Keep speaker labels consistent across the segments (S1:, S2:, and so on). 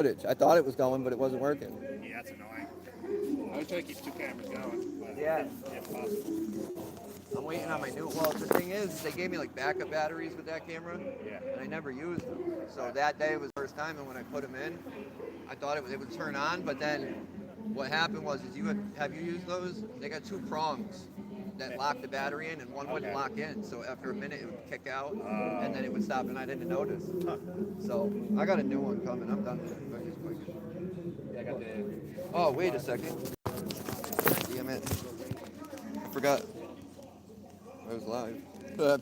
S1: footage. I thought it was going, but it wasn't working.
S2: Yeah, that's annoying. I would try to keep 2 cameras going, but
S1: Yeah.
S2: if possible.
S1: I'm waiting on my new. Well, the thing is, they gave me like backup batteries with that camera,
S2: Yeah.
S1: and I never used them. So that day was the first time, and when I put them in, I thought it would turn on, but then what happened was, have you used those? They got 2 prongs that lock the battery in, and one wouldn't lock in. So after a minute, it would kick out, and then it would stop, and I didn't notice. So I got a new one coming. I'm done with it.
S2: Yeah, I got the.
S1: Oh, wait a second. Damn it. I forgot. I was live.
S2: I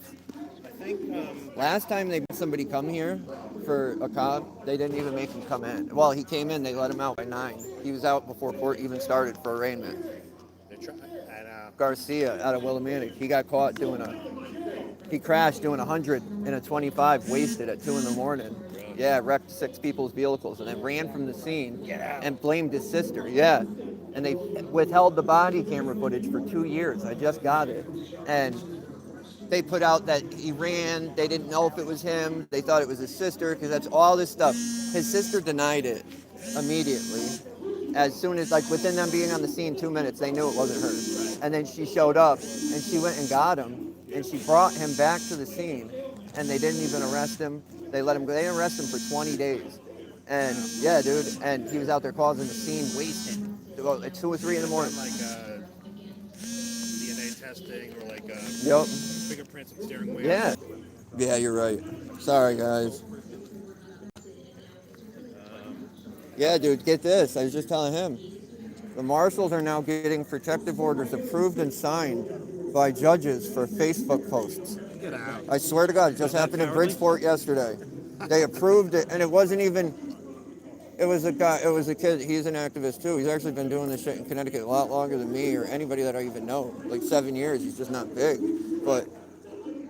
S2: think.
S1: Last time they had somebody come here for a cop, they didn't even make him come in. Well, he came in, they let him out by 9. He was out before court even started for arraignment. Garcia out of Willimantic. He got caught he crashed doing 100 in a 25, wasted at 2 in the morning. Yeah, wrecked 6 people's vehicles and then ran from the scene and blamed his sister. Yeah. And they withheld the body camera footage for 2 years. I just got it. And they put out that he ran. They didn't know if it was him. They thought it was his sister because that's all this stuff. His sister denied it immediately. As soon as, like, within them being on the scene 2 minutes, they knew it wasn't her. And then she showed up, and she went and got him, and she brought him back to the scene, and they didn't even arrest him. They let him go. They didn't arrest him for 20 days. And, yeah, dude, and he was out there causing the scene wasted. At 2 or 3 in the morning.
S2: Like DNA testing or like
S1: yep.
S2: fingerprints and steering wheel.
S1: Yeah. Yeah, you're right. Sorry, guys. Yeah, dude, get this. I was just telling him. The marshals are now getting protective orders approved and signed by judges for Facebook posts.
S2: Get out.
S1: I swear to God, it just happened in Bridgeport yesterday. They approved it, and it wasn't even... It was a kid. He's an activist, too. He's actually been doing this shit in Connecticut a lot longer than me or anybody that I even know. Like 7 years. He's just not big. But...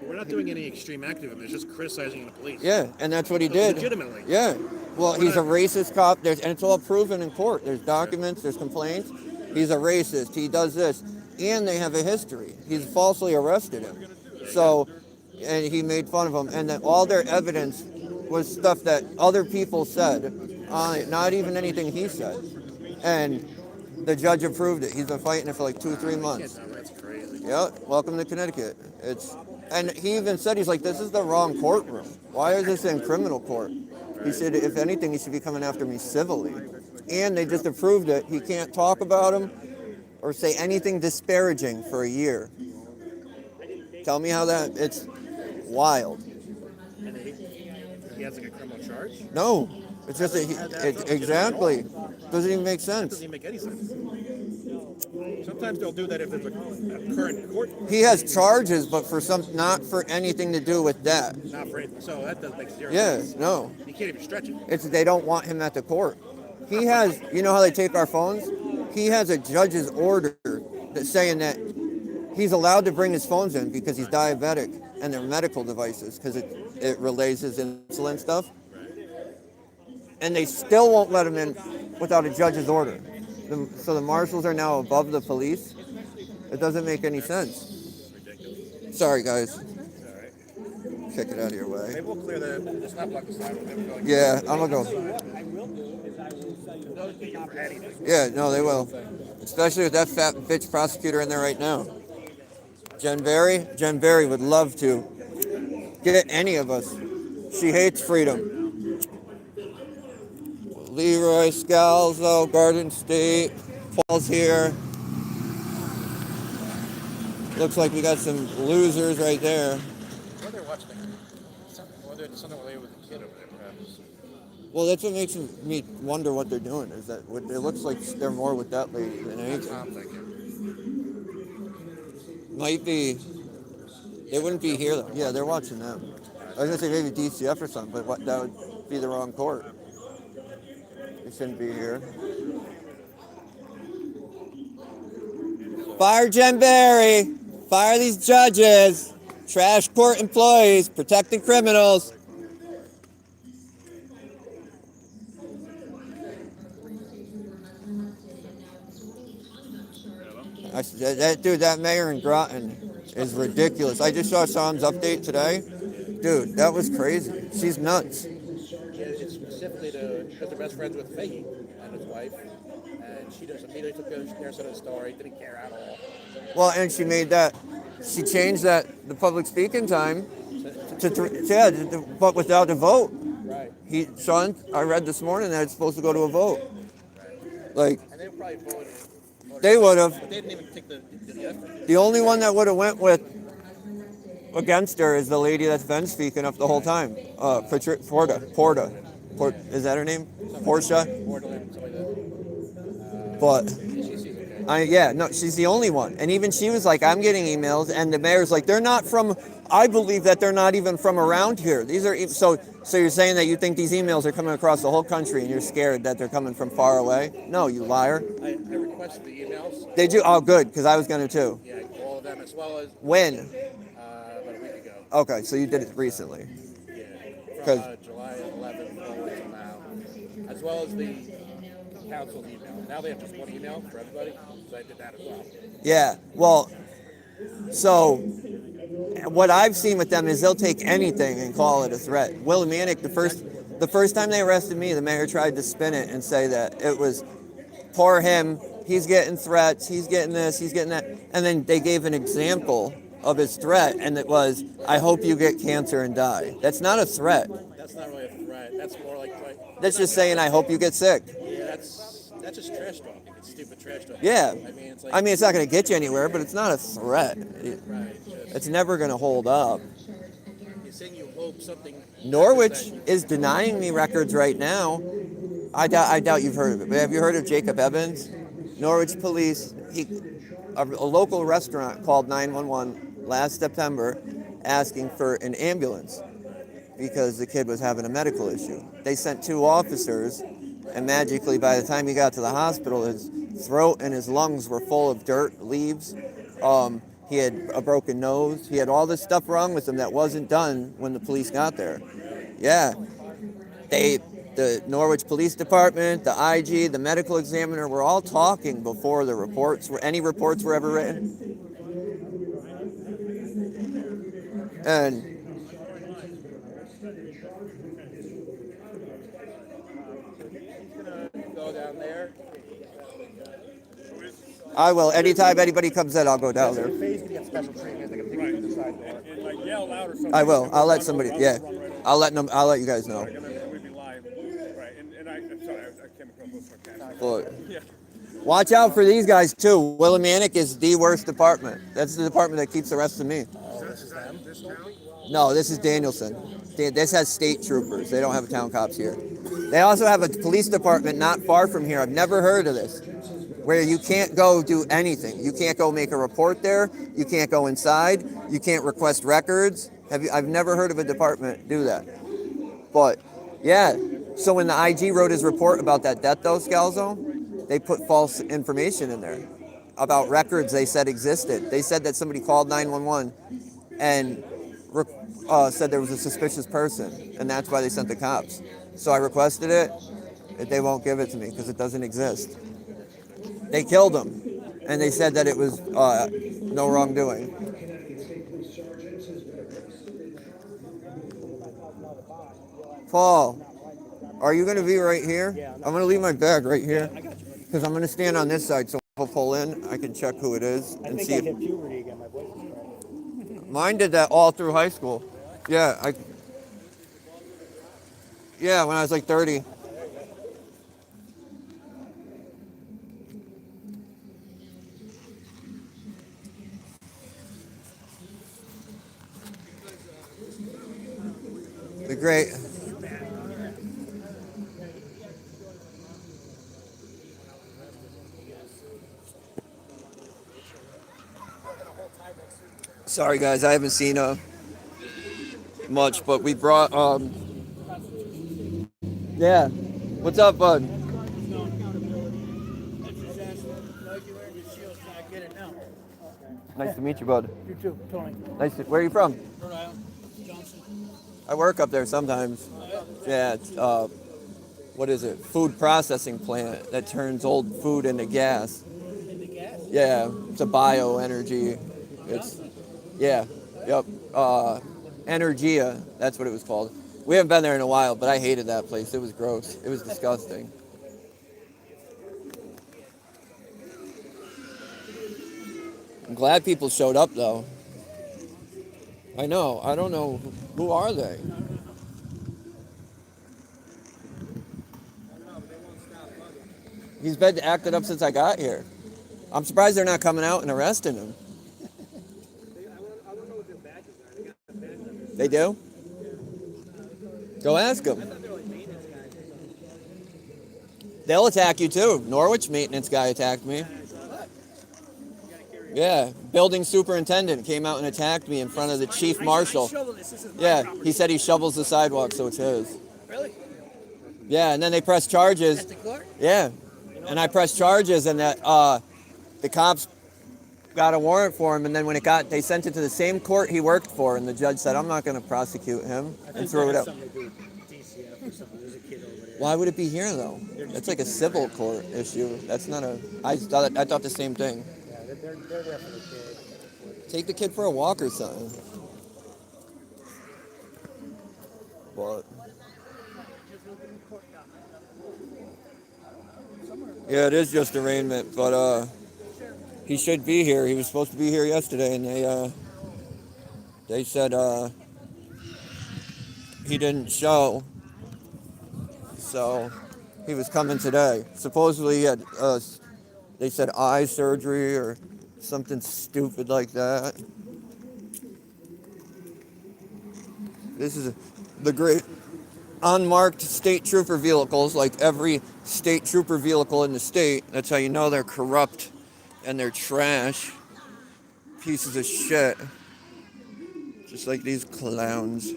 S2: We're not doing any extreme activism. It's just criticizing the police.
S1: Yeah, and that's what he did.
S2: Legitimately.
S1: Yeah. Well, he's a racist cop. And it's all proven in court. There's documents. There's complaints. He's a racist. He does this. And they have a history. He's falsely arrested him. So, and he made fun of him. And then all their evidence was stuff that other people said. Not even anything he said. And the judge approved it. He's been fighting it for like 2-3 months.
S2: That's crazy.
S1: Yeah, welcome to Connecticut. And he even said, he's like, this is the wrong courtroom. Why is this in criminal court? He said, if anything, he should be coming after me civilly. And they just approved it. He can't talk about him or say anything disparaging for a year. Tell me how it's wild.
S2: And he has like a criminal charge?
S1: No. It's just exactly. Doesn't even make sense.
S2: Doesn't even make any sense. Sometimes they'll do that if there's a current court.
S1: He has charges, but not for anything to do with that.
S2: Not for anything. So that doesn't make zero
S1: sense. Yeah, no.
S2: You can't even stretch it.
S1: They don't want him at the court. He has, you know how they take our phones? He has a judge's order that's saying that he's allowed to bring his phones in because he's diabetic and they're medical devices because it relays his insulin stuff. And they still won't let him in without a judge's order. So the marshals are now above the police. It doesn't make any sense. Sorry, guys. Check it out of your way.
S2: Maybe we'll clear the stop block aside.
S1: Yeah, I'm going to go. Yeah, no, they will. Especially with that fat bitch prosecutor in there right now. Jen Berry would love to get any of us. She hates freedom. Leroy Scalzo, Garden State, Paul's here. Looks like we got some losers right there.
S2: What are they watching? Something related with the kid over there, perhaps.
S1: Well, that's what makes me wonder what they're doing. Is that it looks like they're more with that lady than anything.
S2: I'm thinking.
S1: Might be. They wouldn't be here though. Yeah, they're watching them. I was gonna say maybe DCF or something, but that would be the wrong court. They shouldn't be here. Fire Jen Berry. Fire these judges. Trash court employees protecting criminals. That mayor in Groton is ridiculous. I just saw Sam's update today. Dude, that was crazy. She's nuts.
S2: Yeah, it's specifically because they're best friends with Fahey and his wife, and she just immediately took their side of the story, didn't care at all.
S1: Well, and she changed the public speaking time but without a vote.
S2: Right.
S1: Sean, I read this morning that it's supposed to go to a vote. Like,
S2: And they probably voted.
S1: they would have.
S2: But they didn't even take the effort.
S1: The only one that would have went against her is the lady that's been speaking up the whole time. Porta. Is that her name? Portia?
S2: Borderland, something like that.
S1: But
S2: She's okay.
S1: she's the only one. And even she was like, I'm getting emails, and the mayor's like, they're not from. I believe that they're not even from around here. These are so you're saying that you think these emails are coming across the whole country, and you're scared that they're coming from far away? No, you liar.
S2: I requested the emails.
S1: Did you? Oh, good, because I was going to too.
S2: Yeah, all of them as well as
S1: When?
S2: about a week ago.
S1: Okay, so you did it recently.
S2: Yeah.
S1: 'Cause-
S2: From July 11th forward to now, as well as the council's email. Now they have just one email for everybody, so I did that as well.
S1: Yeah. Well, so what I've seen with them is they'll take anything and call it a threat. Willimantic, the first time they arrested me, the mayor tried to spin it and say that it was poor him. He's getting threats. He's getting this. He's getting that. And then they gave an example of his threat, and it was, "I hope you get cancer and die." That's not a threat.
S2: That's not really a threat. That's more like
S1: That's just saying, "I hope you get sick."
S2: yeah, that's just trash talking. It's stupid trash talking.
S1: Yeah.
S2: I mean,
S1: It's not going to get you anywhere, but it's not a threat.
S2: right.
S1: It's never going to hold up.
S2: You're saying you hope something.
S1: Norwich is denying me records right now. I doubt you've heard of it, but have you heard of Jacob Evans? Norwich police, a local restaurant called 911 last September asking for an ambulance because the kid was having a medical issue. They sent 2 officers, and magically by the time he got to the hospital, his throat and his lungs were full of dirt, leaves. He had a broken nose. He had all this stuff wrong with him that wasn't done when the police got there. Yeah. The Norwich Police Department, the IG, the medical examiner were all talking before any reports were ever written. And
S2: Go down there.
S1: I will. Anytime anybody comes in, I'll go down there.
S2: Fahey's gonna get special treatment. They can pick you through the side door.
S3: And like yell out or something.
S1: I will. I'll let somebody. Yeah. I'll let you guys know.
S3: And we'd be live. Right. And I'm sorry, I came across most of my
S1: But
S3: Yeah.
S1: watch out for these guys too. Willimantic is the worst department. That's the department that keeps arresting me. No, this is Danielson. This has state troopers. They don't have town cops here. They also have a police department not far from here. I've never heard of this, where you can't go do anything. You can't go make a report there. You can't go inside. You can't request records. I've never heard of a department do that. But yeah, so when the IG wrote his report about that death though, Scalzo, they put false information in there about records they said existed. They said that somebody called 911 and said there was a suspicious person, and that's why they sent the cops. So I requested it. They won't give it to me because it doesn't exist. They killed him, and they said that it was no wrongdoing. Paul, are you going to be right here? I'm going to leave my bag right here because I'm going to stand on this side so if I pull in, I can check who it is and see. I hit puberty again. My voice is cracked. Mine did that all through high school. Yeah, when I was like 30. The great. Sorry guys, I haven't seen much, but we brought yeah. What's up, bud? Nice to meet you, bud.
S4: You too, Tony.
S1: Where are you from?
S4: Rhode Island. Johnson.
S1: I work up there sometimes. Yeah, it's what is it? Food processing plant that turns old food into gas.
S4: Into gas?
S1: Yeah, it's a bioenergy. It's yep. Energia, that's what it was called. We haven't been there in a while, but I hated that place. It was gross. It was disgusting. I'm glad people showed up, though. I know. I don't know. Who are they? He's been acted up since I got here. I'm surprised they're not coming out and arresting him. They do? Go ask them. They'll attack you too. Norwich maintenance guy attacked me. Yeah, building superintendent came out and attacked me in front of the chief marshal. Yeah, he said he shovels the sidewalk, so it's his.
S4: Really?
S1: Yeah, and then they pressed charges.
S4: At the court?
S1: Yeah, and I pressed charges, and that the cops got a warrant for him, and then when they sent it to the same court he worked for, and the judge said, "I'm not going to prosecute him," and threw it out. Why would it be here though? That's like a civil court issue. That's not a. I thought the same thing.
S4: Yeah, they're there for the kid.
S1: Take the kid for a walk or something. But yeah, it is just arraignment, but he should be here. He was supposed to be here yesterday, and they said he didn't show, so he was coming today. Supposedly he had they said eye surgery or something stupid like that. This is the great unmarked state trooper vehicles, like every state trooper vehicle in the state. That's how you know they're corrupt and they're trash. Pieces of shit. Just like these clowns.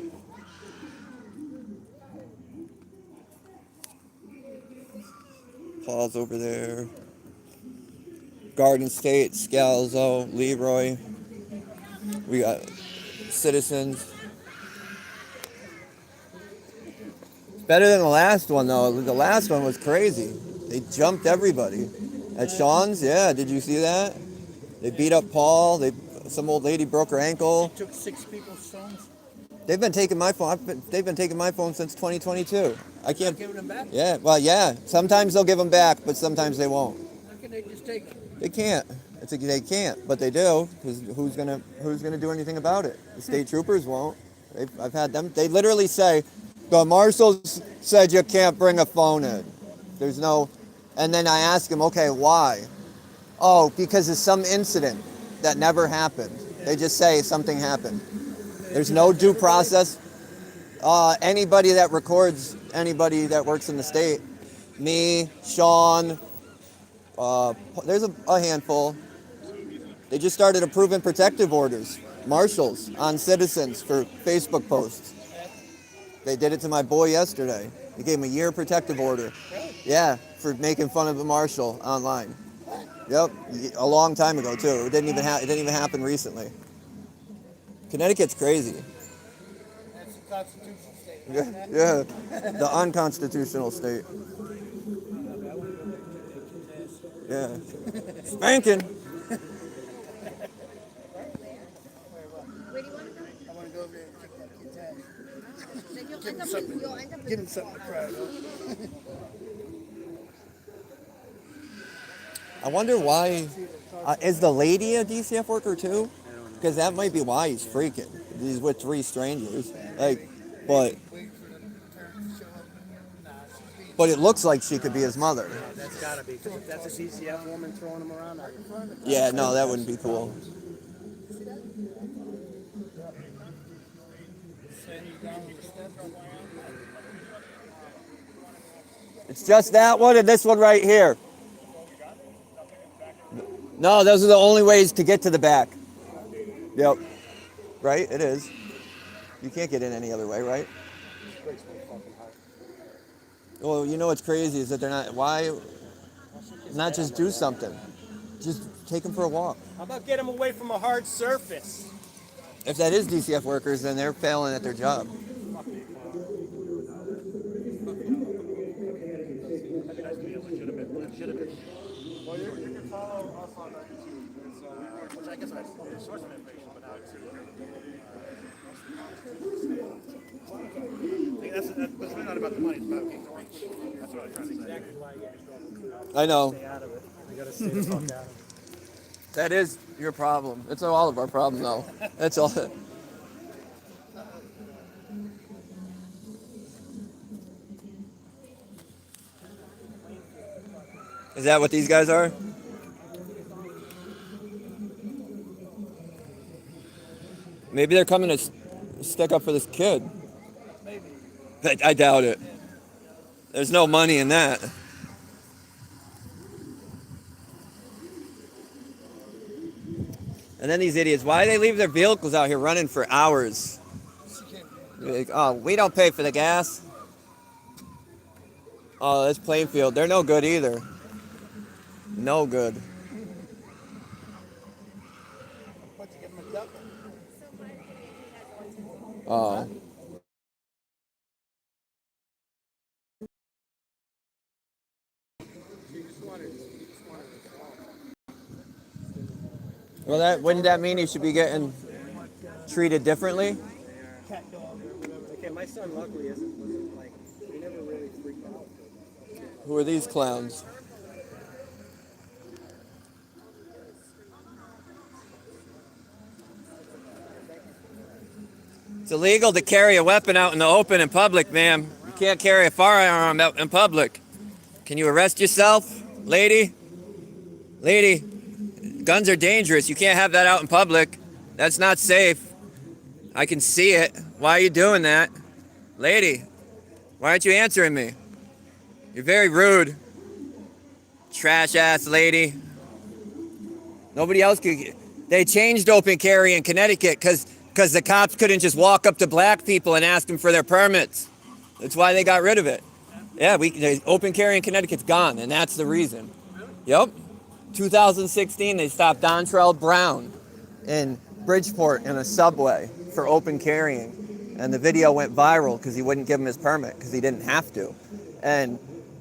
S1: Paul's over there. Garden State, Scalzo, Leroy. We got citizens. It's better than the last one, though. The last one was crazy. They jumped everybody. At Sean's, yeah, did you see that? They beat up Paul. Some old lady broke her ankle.
S4: They took 6 people's phones.
S1: They've been taking my phone. They've been taking my phone since 2022. I can't.
S4: Giving them back?
S1: Yeah, well, yeah. Sometimes they'll give them back, but sometimes they won't.
S4: How can they just take them?
S1: They can't. They can't, but they do. Because who's gonna do anything about it? The state troopers won't. I've had them. They literally say, the marshals said you can't bring a phone in. There's no. And then I ask them, okay, why? Oh, because of some incident that never happened. They just say something happened. There's no due process. Anybody that records anybody that works in the state, me, Sean, there's a handful. They just started approving protective orders, marshals on citizens for Facebook posts. They did it to my boy yesterday. They gave him a year protective order. Yeah, for making fun of the marshal online. Yep, a long time ago too. It didn't even happen recently. Connecticut's crazy.
S4: That's the Constitution state.
S1: Yeah, the unconstitutional state. Yeah, spanking.
S5: Where do you want to go?
S4: I want to go over there and kick that kid's ass.
S5: Then you'll end up
S4: Give him something to cry about.
S1: I wonder why. Is the lady a DCF worker too? Because that might be why he's freaking. He's with 3 strangers. But it looks like she could be his mother.
S4: That's gotta be, because if that's a DCF woman throwing him around,
S1: Yeah, no, that wouldn't be cool. It's just that one and this one right here. No, those are the only ways to get to the back. Yep. Right? It is. You can't get in any other way, right? Well, you know what's crazy is that they're not. Why not just do something? Just take them for a walk.
S4: How about get him away from a hard surface?
S1: If that is DCF workers, then they're failing at their job.
S3: Well, you can follow us on YouTube. Which I guess I source of information, but now That's really not about the money. It's about getting going. That's what I'm trying to say.
S1: I know.
S4: Stay out of it. We gotta stay the fuck out of it.
S1: That is your problem. It's all of our problem, though. That's all. Is that what these guys are? Maybe they're coming to stick up for this kid. Maybe. I doubt it. There's no money in that. And then these idiots, why do they leave their vehicles out here running for hours? Like, oh, we don't pay for the gas. Oh, that's Plainfield. They're no good either. No good. Oh. Well, wouldn't that mean he should be getting treated differently?
S4: Okay, my son luckily wasn't like, he never really freaked out.
S1: Who are these clowns? It's illegal to carry a weapon out in the open in public, ma'am. You can't carry a firearm out in public. Can you arrest yourself, lady? Lady, guns are dangerous. You can't have that out in public. That's not safe. I can see it. Why are you doing that? Lady, why aren't you answering me? You're very rude. Trash ass lady. Nobody else could. They changed open carry in Connecticut because the cops couldn't just walk up to black people and ask them for their permits. That's why they got rid of it. Yeah, open carry in Connecticut's gone, and that's the reason. Yep. 2016, they stopped Dontrell Brown in Bridgeport in a subway for open carrying. And the video went viral because he wouldn't give him his permit because he didn't have to. And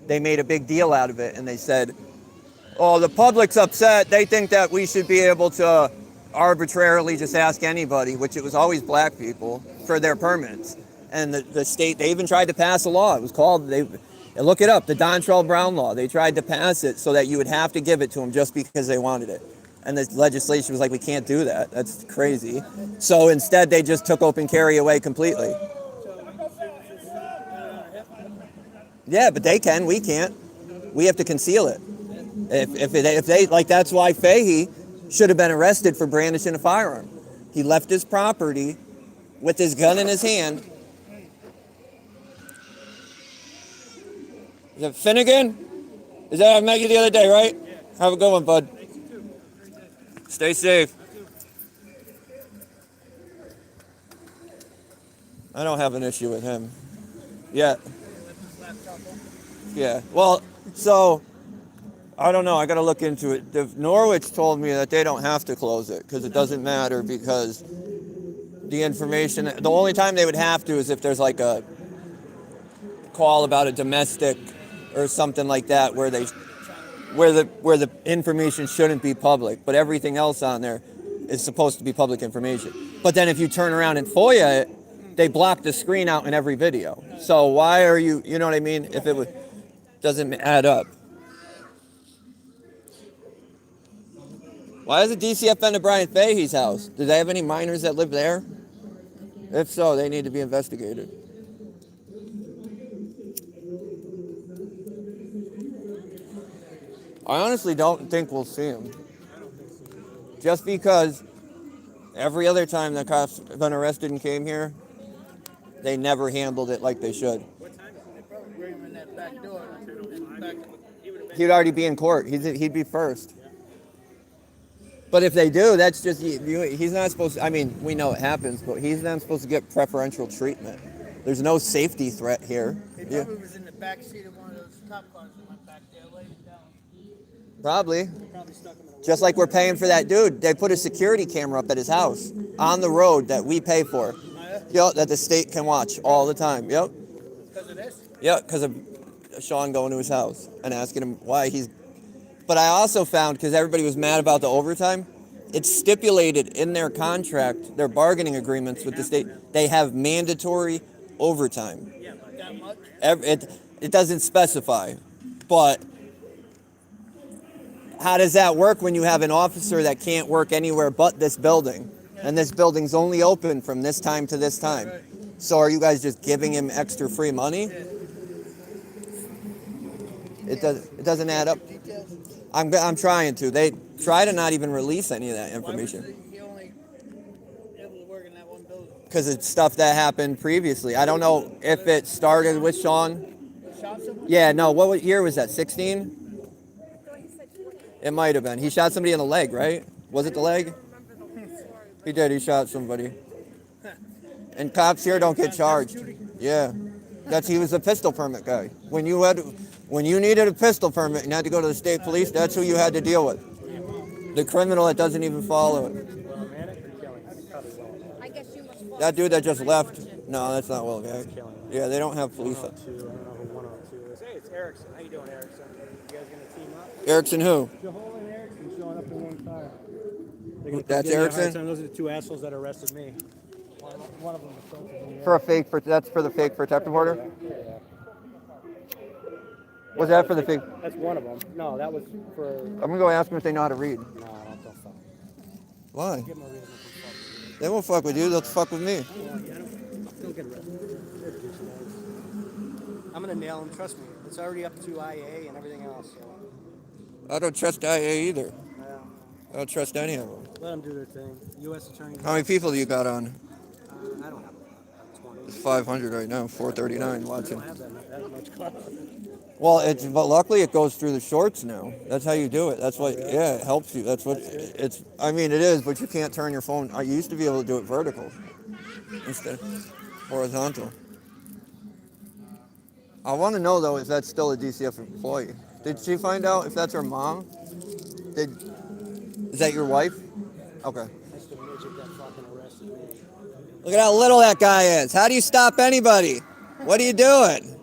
S1: they made a big deal out of it. And they said, oh, the public's upset. They think that we should be able to arbitrarily just ask anybody, which it was always black people, for their permits. And the state, they even tried to pass a law. It was called, look it up, the Dontrell Brown law. They tried to pass it so that you would have to give it to them just because they wanted it. And the legislation was like, we can't do that. That's crazy. So instead, they just took open carry away completely. Yeah, but they can. We can't. We have to conceal it. If they like, that's why Fahey should have been arrested for brandishing a firearm. He left his property with his gun in his hand. Is it Finnegan? Is that I met you the other day, right? Yeah. Have a good one, bud. Stay safe. I don't have an issue with him yet. Yeah. Well, so I don't know. I got to look into it. Norwich told me that they don't have to close it because it doesn't matter because the information. The only time they would have to is if there's like a call about a domestic or something like that where the information shouldn't be public, but everything else on there is supposed to be public information. But then if you turn around and FOIA it, they block the screen out in every video. So why are you know what I mean? If it doesn't add up. Why has the DCF been to Bryan Fahey's house? Do they have any minors that live there? If so, they need to be investigated. I honestly don't think we'll see him. Just because every other time the cops have been arrested and came here, they never handled it like they should. He'd already be in court. He'd be first. But if they do, that's just, he's not supposed to, I mean, we know it happens, but he's not supposed to get preferential treatment. There's no safety threat here.
S6: He probably was in the back seat of one of those cop cars that went back there, laid him down.
S1: Probably. Just like we're paying for that dude. They put a security camera up at his house on the road that we pay for. Yep, that the state can watch all the time. Yep.
S6: Because of this?
S1: Yep, because of Sean going to his house and asking him why he's... But I also found, because everybody was mad about the overtime, it's stipulated in their contract, their bargaining agreements with the state, they have mandatory overtime.
S4: Yeah, but
S6: That much?
S1: It doesn't specify, but how does that work when you have an officer that can't work anywhere but this building? And this building's only open from this time to this time. So are you guys just giving him extra free money? It doesn't add up.
S6: Details?
S1: I'm trying to. They try to not even release any of that information.
S6: Why was he only able to work in that one building?
S1: Because it's stuff that happened previously. I don't know if it started with Sean.
S6: Shot someone?
S1: Yeah, no, what year was that? 16? It might have been. He shot somebody in the leg, right? Was it the leg? He did. He shot somebody. And cops here don't get charged. Yeah. He was a pistol permit guy. When you needed a pistol permit and had to go to the state police, that's who you had to deal with. The criminal that doesn't even follow it.
S5: I guess you must follow.
S1: That dude that just left. No, that's not Will Gag. Yeah, they don't have police.
S4: 102. I don't know who 102 is. Hey, it's Erickson. How you doing, Erickson? You guys gonna team up?
S1: Erickson who?
S4: Jahol and Erickson showing up in one car.
S1: That's Erickson?
S4: Those are the two assholes that arrested me. One of them assaulted me.
S1: That's for the fake protective order? Was that for the fake?
S4: That's one of them. No, that was for.
S1: I'm gonna go ask them if they know how to read.
S4: No, don't fuck.
S1: Why?
S4: Give them a reason to fuck.
S1: They won't fuck with you, they'll fuck with me.
S4: Don't get arrested. They're douchebags. I'm gonna nail them. Trust me. It's already up to IA and everything else. So.
S1: I don't trust IA either.
S4: Yeah.
S1: I don't trust any of them.
S4: Let them do their thing. U.S. Attorney.
S1: How many people do you got on?
S4: I don't have 20.
S1: It's 500 right now, 439
S4: I
S1: watching.
S4: don't have that much class.
S1: Well, but luckily it goes through the shorts now. That's how you do it. That's what, yeah, it helps you. That's what it's. I mean, it is, but you can't turn your phone. I used to be able to do it vertical instead of horizontal. I want to know though if that's still a DCF employee. Did she find out if that's her mom? Is that your wife? Okay.
S4: That's the midget that fucking arrested me.
S1: Look at how little that guy is. How do you stop anybody? What are you doing?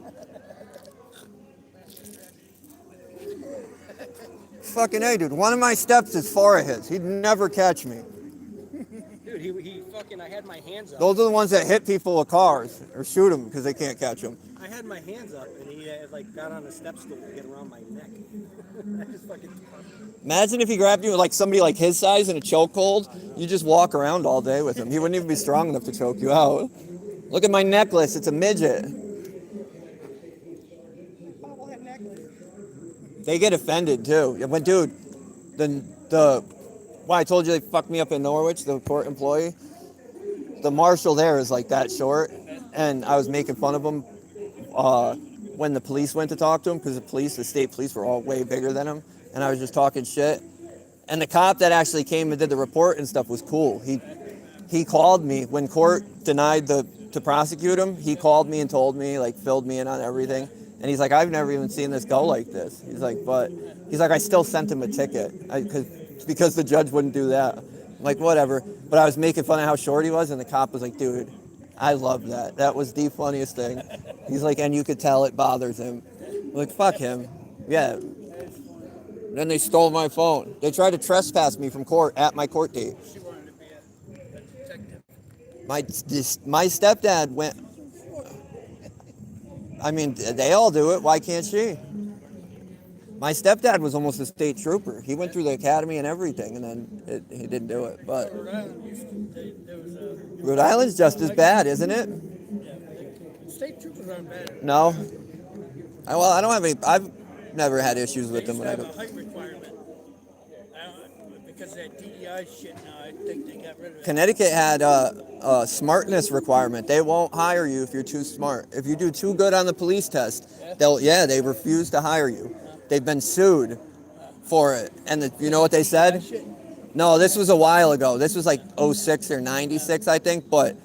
S1: Fucking A, dude. One of my steps is 4 of his. He'd never catch me.
S4: Dude, he fucking, I had my hands up.
S1: Those are the ones that hit people with cars or shoot them because they can't catch them.
S4: I had my hands up and he like got on a step stool to get around my neck. I just fucking.
S1: Imagine if he grabbed you like somebody like his size in a chokehold. You just walk around all day with him. He wouldn't even be strong enough to choke you out. Look at my necklace. It's a midget.
S6: Bobblehead necklace.
S1: They get offended too. When dude, I told you they fucked me up in Norwich, the court employee. The marshal there is like that short, and I was making fun of him when the police went to talk to him because the state police were all way bigger than him, and I was just talking shit. And the cop that actually came and did the report and stuff was cool. He called me when court denied to prosecute him. He called me and told me, like, filled me in on everything. And he's like, I've never even seen this go like this. He's like, I still sent him a ticket because the judge wouldn't do that. I'm like, whatever. But I was making fun of how short he was, and the cop was like, dude, I love that. That was the funniest thing. He's like, and you could tell it bothers him. I'm like, fuck him. Yeah. Then they stole my phone. They tried to trespass me from court at my court date.
S6: She wanted to be a detective.
S1: My stepdad went. I mean, they all do it. Why can't she? My stepdad was almost a state trooper. He went through the academy and everything, and then he didn't do it. But
S6: Rhode Island used to, there was a.
S1: Rhode Island's just as bad, isn't it?
S6: Yeah. State troopers aren't bad.
S1: No. I don't have any. I've never had issues with
S6: They
S1: them.
S6: used to have a height requirement. Because of that DEI shit now, I think they got rid of it.
S1: Connecticut had a smartness requirement. They won't hire you if you're too smart. If you do too good on the police test, they refuse to hire you. They've been sued for it. And you know what they said? No, this was a while ago. This was like 06 or 96, I think. But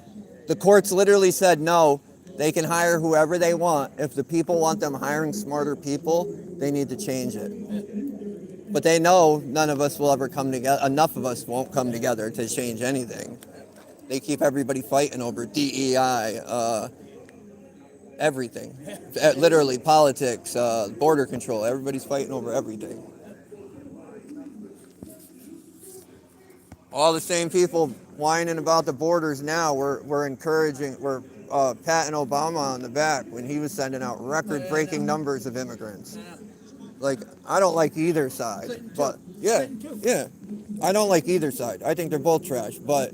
S1: the courts literally said, no, they can hire whoever they want. If the people want them hiring smarter people, they need to change it. But they know none of us will ever come together. Enough of us won't come together to change anything. They keep everybody fighting over DEI, everything. Literally, politics, border control. Everybody's fighting over everything. All the same people whining about the borders now, we're encouraging, we're patting Obama on the back when he was sending out record-breaking numbers of immigrants. Like, I don't like either side, but yeah, I don't like either side. I think they're both trash, but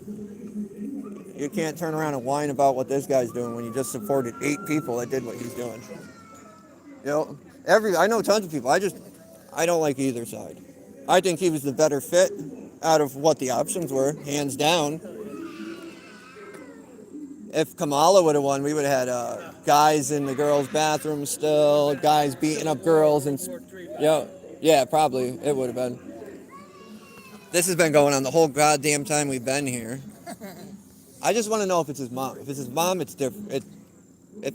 S1: you can't turn around and whine about what this guy's doing when you just supported 8 people that did what he's doing. You know, I know tons of people. I don't like either side. I think he was the better fit out of what the options were, hands down. If Kamala would have won, we would have had guys in the girls' bathroom still, guys beating up girls, and yeah, probably it would have been. This has been going on the whole goddamn time we've been here. I just want to know if it's his mom. If it's his mom, it's different.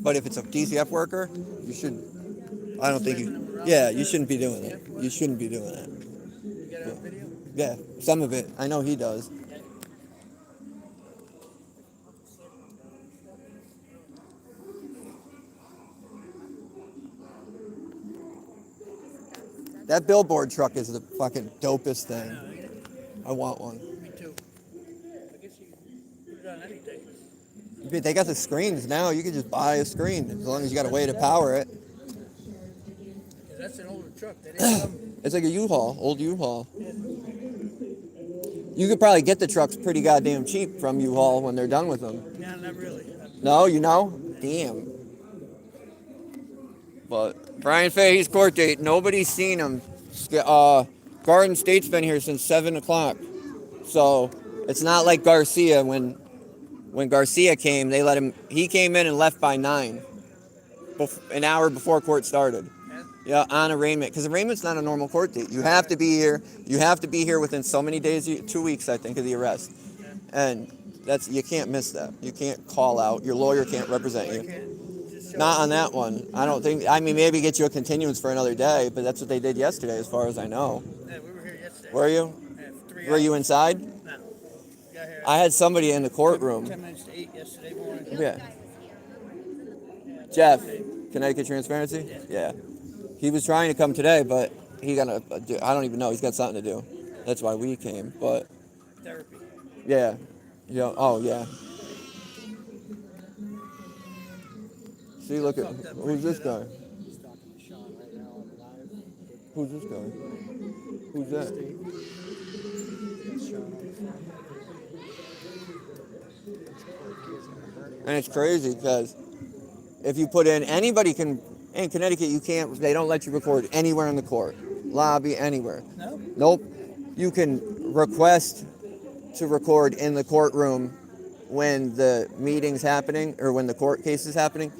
S1: But if it's a DCF worker, you should. I don't think you. Yeah, you shouldn't be doing it. You shouldn't be doing that.
S6: You got a video?
S1: Yeah, some of it. I know he does. That billboard truck is the fucking dopest thing. I want one.
S6: Me too. I guess you can put it on anything.
S1: They got the screens now. You can just buy a screen as long as you got a way to power it.
S6: 'Cause that's an older truck. That ain't some,
S1: It's like a U-Haul, old U-Haul. You could probably get the trucks pretty goddamn cheap from U-Haul when they're done with them.
S6: yeah, not really.
S1: No, you know? Damn. But Bryan Fahey's court date, nobody's seen him. Garden State's been here since 7 o'clock. So it's not like Garcia. When Garcia came, they let him. He came in and left by 9, an hour before court started. Yeah, on arraignment, because arraignment's not a normal court date. You have to be here. You have to be here within so many days, 2 weeks, I think, of the arrest, and you can't miss that. You can't call out. Your lawyer can't represent you. Not on that one. I don't think. I mean, maybe get you a continuance for another day, but that's what they did yesterday, as far as I know.
S6: Yeah, we were here yesterday.
S1: Were you?
S6: Yeah, for 3
S1: Were you
S6: hours.
S1: inside?
S6: No. Got here
S1: I had somebody in the courtroom.
S6: 10 minutes to 8 yesterday morning.
S1: Yeah. Jeff, Connecticut Transparency? Yeah. He was trying to come today, but I don't even know. He's got something to do. That's why we came. But
S6: Therapy.
S1: yeah. Oh yeah. See, look at who's this guy?
S4: He's talking to Sean right now on live.
S1: Who's this guy? Who's that?
S4: That's Sean on the phone.
S1: And it's crazy because if you put in in Connecticut, they don't let you record anywhere in the court, lobby, anywhere.
S6: No?
S1: Nope. You can request to record in the courtroom when the meeting's happening or when the court case is happening,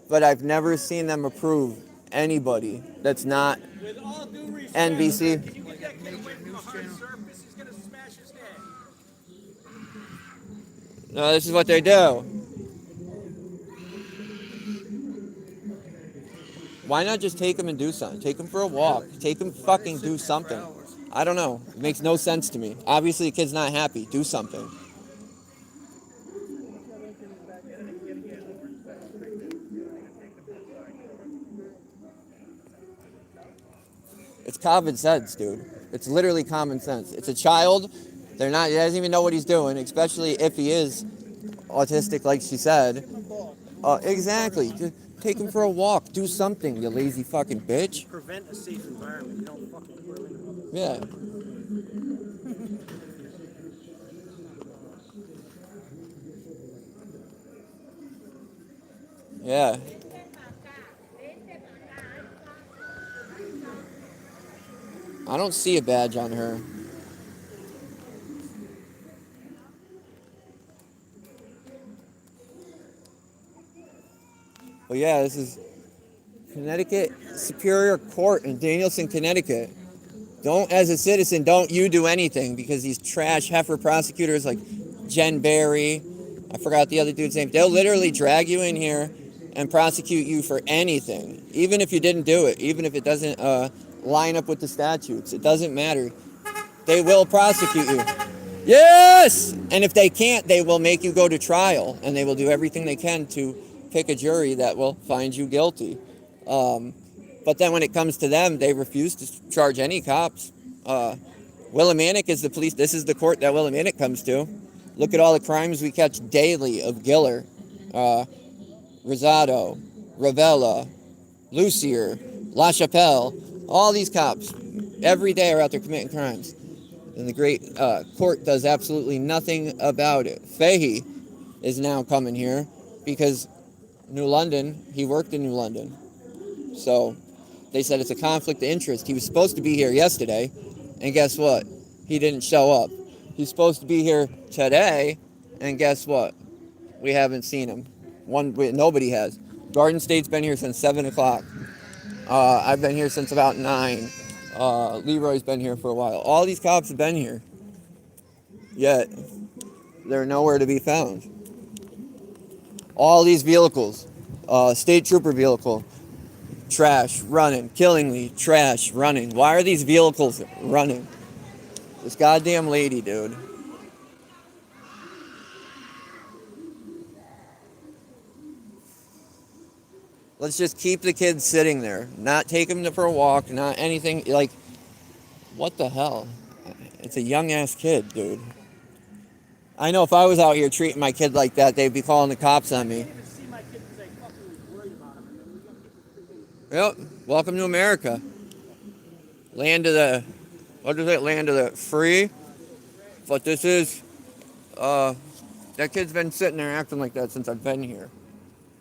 S1: but I've never seen them approve anybody that's not
S3: With all due respect,
S1: NBC.
S3: can you get that kid away from the hard surface? He's gonna smash his head.
S1: No, this is what they do. Why not just take them and do something? Take them for a walk. Take them fucking do something. I don't know. It makes no sense to me. Obviously, the kid's not happy. Do something. It's common sense, dude. It's literally common sense. It's a child. He doesn't even know what he's doing, especially if he is autistic, like she said. Exactly. Just take him for a walk. Do something, you lazy fucking bitch.
S4: Prevent a safe environment. You don't fucking ruin it.
S1: Yeah. Yeah. I don't see a badge on her. But yeah, this is Connecticut Superior Court in Danielson, Connecticut. As a citizen, don't you do anything because these trash heifer prosecutors like Jen Berry, I forgot the other dude's name, they'll literally drag you in here and prosecute you for anything, even if you didn't do it, even if it doesn't line up with the statutes. It doesn't matter. They will prosecute you. Yes! And if they can't, they will make you go to trial, and they will do everything they can to pick a jury that will find you guilty. But then when it comes to them, they refuse to charge any cops. Willimantic is the police. This is the court that Willimantic comes to. Look at all the crimes we catch daily of Giller. Rosado, Ravella, Lucier, La Chapelle, all these cops every day are out there committing crimes. And the great court does absolutely nothing about it. Fahey is now coming here because New London, he worked in New London. So they said it's a conflict of interest. He was supposed to be here yesterday, and guess what? He didn't show up. He's supposed to be here today, and guess what? We haven't seen him. Nobody has. Garden State's been here since 7 o'clock. I've been here since about 9. Leroy's been here for a while. All these cops have been here. Yet, they're nowhere to be found. All these vehicles, state trooper vehicle, trash, running. Killingly, trash, running. Why are these vehicles running? This goddamn lady, dude. Let's just keep the kids sitting there. Not take them for a walk, not anything. Like, what the hell? It's a young-ass kid, dude. I know if I was out here treating my kid like that, they'd be calling the cops on me. Yep. Welcome to America. Land of the, what is it? Land of the free. But this is, that kid's been sitting there acting like that since I've been here.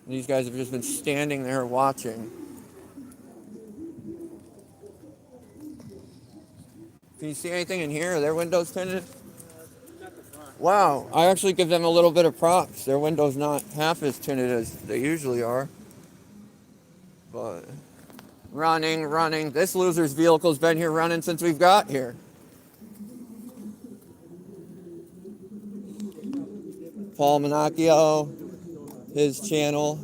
S1: These guys have just been standing there watching. Can you see anything in here? Are their windows tinted? Wow, I actually give them a little bit of props. Their window's not half as tinted as they usually are. But running. This loser's vehicle's been here running since we've got here. Paul Menacchio, his channel,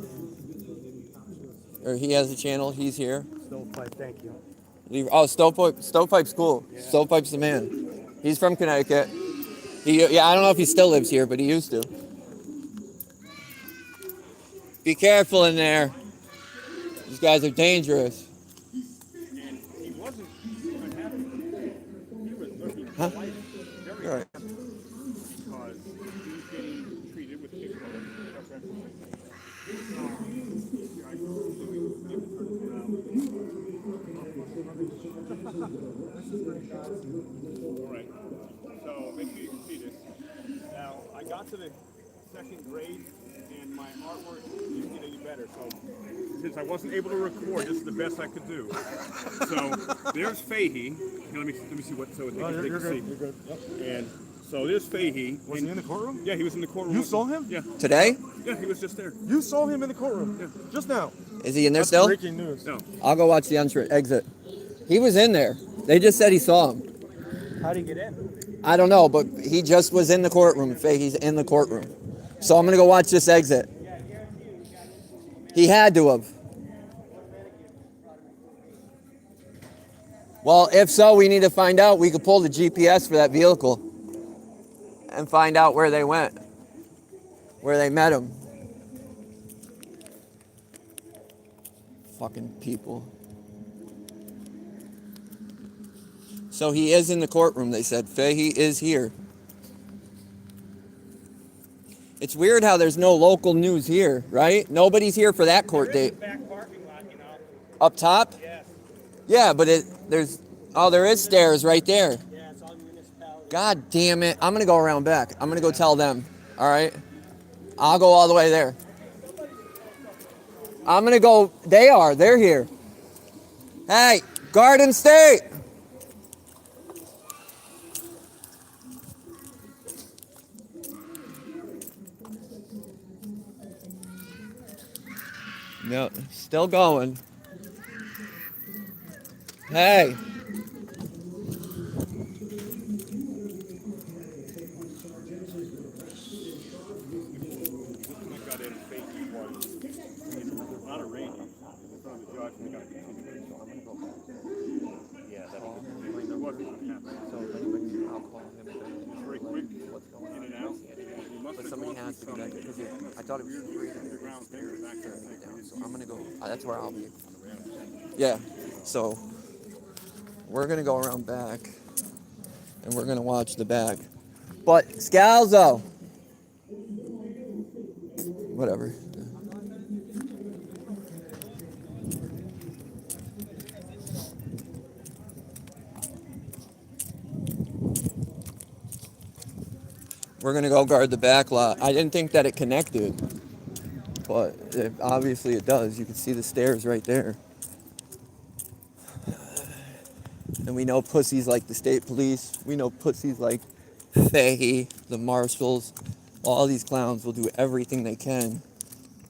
S1: or he has a channel, he's here.
S4: Stovepipe, thank you.
S1: Oh, Stovepipe's cool. Yeah. Stovepipe's the man. He's from Connecticut. I don't know if he still lives here, but he used to. Be careful in there. These guys are dangerous.
S3: And he wasn't unhappy. He was looking
S1: Huh?
S3: very
S1: All right.
S3: happy because he's getting treated with people. All right. So make sure you can see this. Now I got to the second grade and my artwork didn't get any better. So since I wasn't able to record, this is the best I could do. So there's Fahey. Here, let me see what so they can see.
S7: You're good. Yep.
S3: And so there's Fahey.
S7: Was he in the courtroom?
S3: Yeah, he was in the courtroom.
S7: You saw him?
S3: Yeah.
S1: Today?
S3: Yeah, he was just there.
S7: You saw him in the courtroom?
S3: Yeah.
S7: Just now.
S1: Is he in there
S7: That's
S1: still?
S7: breaking news.
S3: No.
S1: I'll go watch the exit. He was in there. They just said he saw him.
S4: How'd he get in?
S1: I don't know, but he just was in the courtroom. He's in the courtroom. So I'm going to go watch this exit. He had to have. Well, if so, we need to find out. We could pull the GPS for that vehicle and find out where they went, where they met him. Fucking people. So he is in the courtroom, they said. Fahey is here. It's weird how there's no local news here, right? Nobody's here for that court date.
S6: Back parking lot, you know.
S1: Up top?
S6: Yes.
S1: Yeah, but there is stairs right there.
S6: Yeah, it's all municipality.
S1: God damn it. I'm going to go around back. I'm going to go tell them. All right? I'll go all the way there. I'm going to go. They're here. Hey, Garden State. No, still going. Hey. Somebody has to be like, because I thought it was free. So I'm gonna go. That's where I'll be. Yeah. So we're gonna go around back, and we're gonna watch the back. But Scalzo, whatever. We're gonna go guard the back lot. I didn't think that it connected, but obviously it does. You can see the stairs right there. And we know pussies like the state police. We know pussies like Fahey, the marshals. All these clowns will do everything they can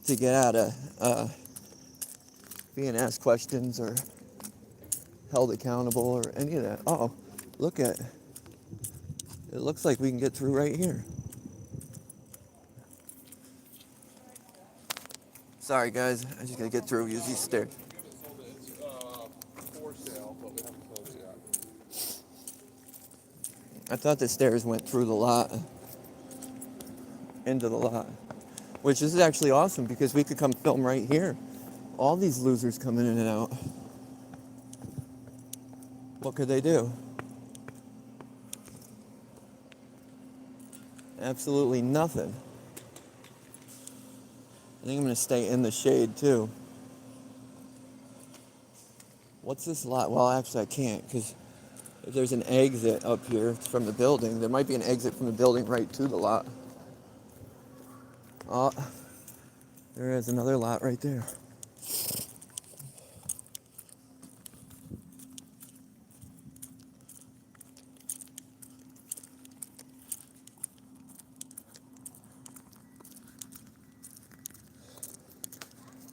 S1: to get out of being asked questions or held accountable or any of that. Oh, look at it. It looks like we can get through right here. Sorry guys, I just gotta get through. Use these stairs.
S2: It's for sale, but we haven't closed yet.
S1: I thought the stairs went through the lot, into the lot, which is actually awesome because we could come film right here. All these losers coming in and out. What could they do? Absolutely nothing. I think I'm gonna stay in the shade too. What's this lot? Well, actually I can't because if there's an exit up here from the building, there might be an exit from the building right to the lot. Oh, there is another lot right there.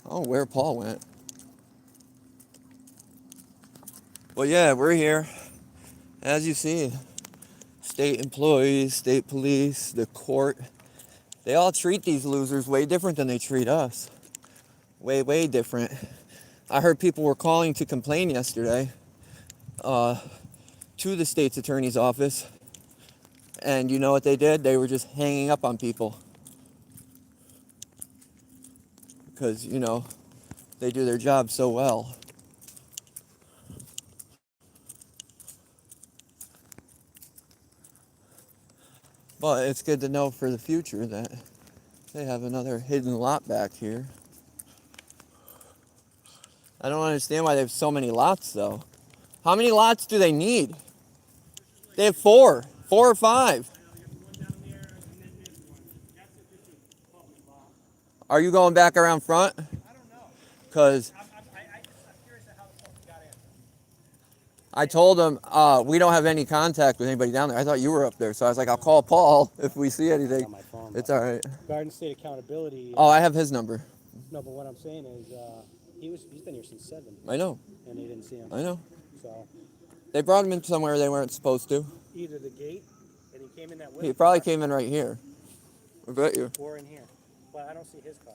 S1: Oh, where Paul went. Well, yeah, we're here. As you see, state employees, state police, the court, they all treat these losers way different than they treat us. Way, way different. I heard people were calling to complain yesterday to the state's attorney's office. And you know what they did? They were just hanging up on people. Because, you know, they do their job so well. But it's good to know for the future that they have another hidden lot back here. I don't understand why they have so many lots, though. How many lots do they need? They have four or five. Are you going back around front? I don't know. Because I'm curious how the fuck you got in. I told them we don't have any contact with anybody down there. I thought you were up there, so I was like, I'll call Paul if we see anything.
S4: On my phone,
S1: It's all right.
S4: Garden State Accountability.
S1: Oh, I have his number.
S4: No, but what I'm saying is, he's been here since 7.
S1: I know.
S4: And they didn't see him.
S1: I know.
S4: So
S1: They brought him in somewhere they weren't supposed to.
S4: either the gate, and he came in that way.
S1: He probably came in right here. I bet you.
S4: Or in here. But I don't see his car.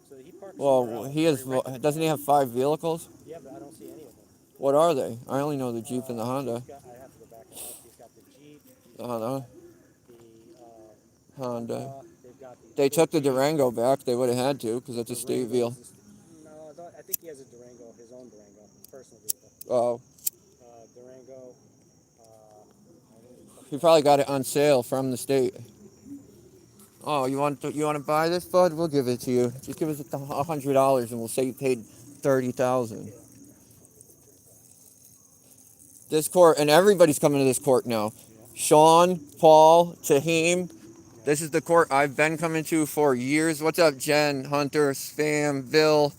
S4: So he parked.
S1: Well,
S4: somewhere else.
S1: he is. Doesn't he have 5 vehicles?
S4: Yeah, but I don't see any of them.
S1: What are they? I only know the Jeep and the Honda.
S4: I have to go back and look. He's got the Jeep.
S1: The Honda.
S4: The
S1: Honda.
S4: they've got the.
S1: They took the Durango back. They would have had to because it's a state vehicle.
S4: No, I think he has a Durango, his own Durango, personal vehicle.
S1: Oh.
S4: Durango.
S1: He probably got it on sale from the state. Oh, you want to buy this, bud? We'll give it to you. Just give us $100 and we'll say you paid $30,000. This court, and everybody's coming to this court now. Sean, Paul, Tahim. This is the court I've been coming to for years. What's up, Jen, Hunter, Spam, Bill?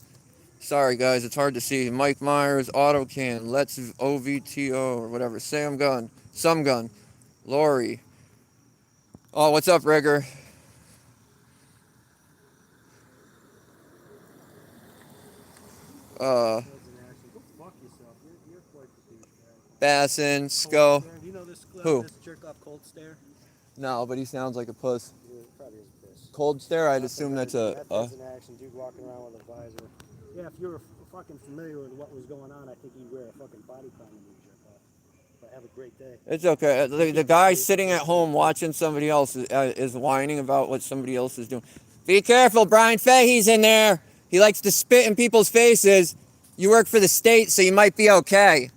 S1: Sorry, guys, it's hard to see. Mike Myers, AutoCan, Let's OVTO, or whatever. Sam Gun, Some Gun, Lori. Oh, what's up, Rigger? Bassin, Sco.
S4: You know this
S1: Who?
S4: This jerk off Cold Stare?
S1: No, but he sounds like a puss.
S4: Probably is a piss.
S1: Cold Stare, I'd assume that's a.
S4: That's an action dude walking around with a visor. Yeah, if you're fucking familiar with what was going on, I think you'd wear a fucking body condom and jerk off. But have a great day.
S1: It's okay. The guy sitting at home watching somebody else is whining about what somebody else is doing. Be careful, Bryan Fahey's in there. He likes to spit in people's faces. You work for the state, so you might be okay.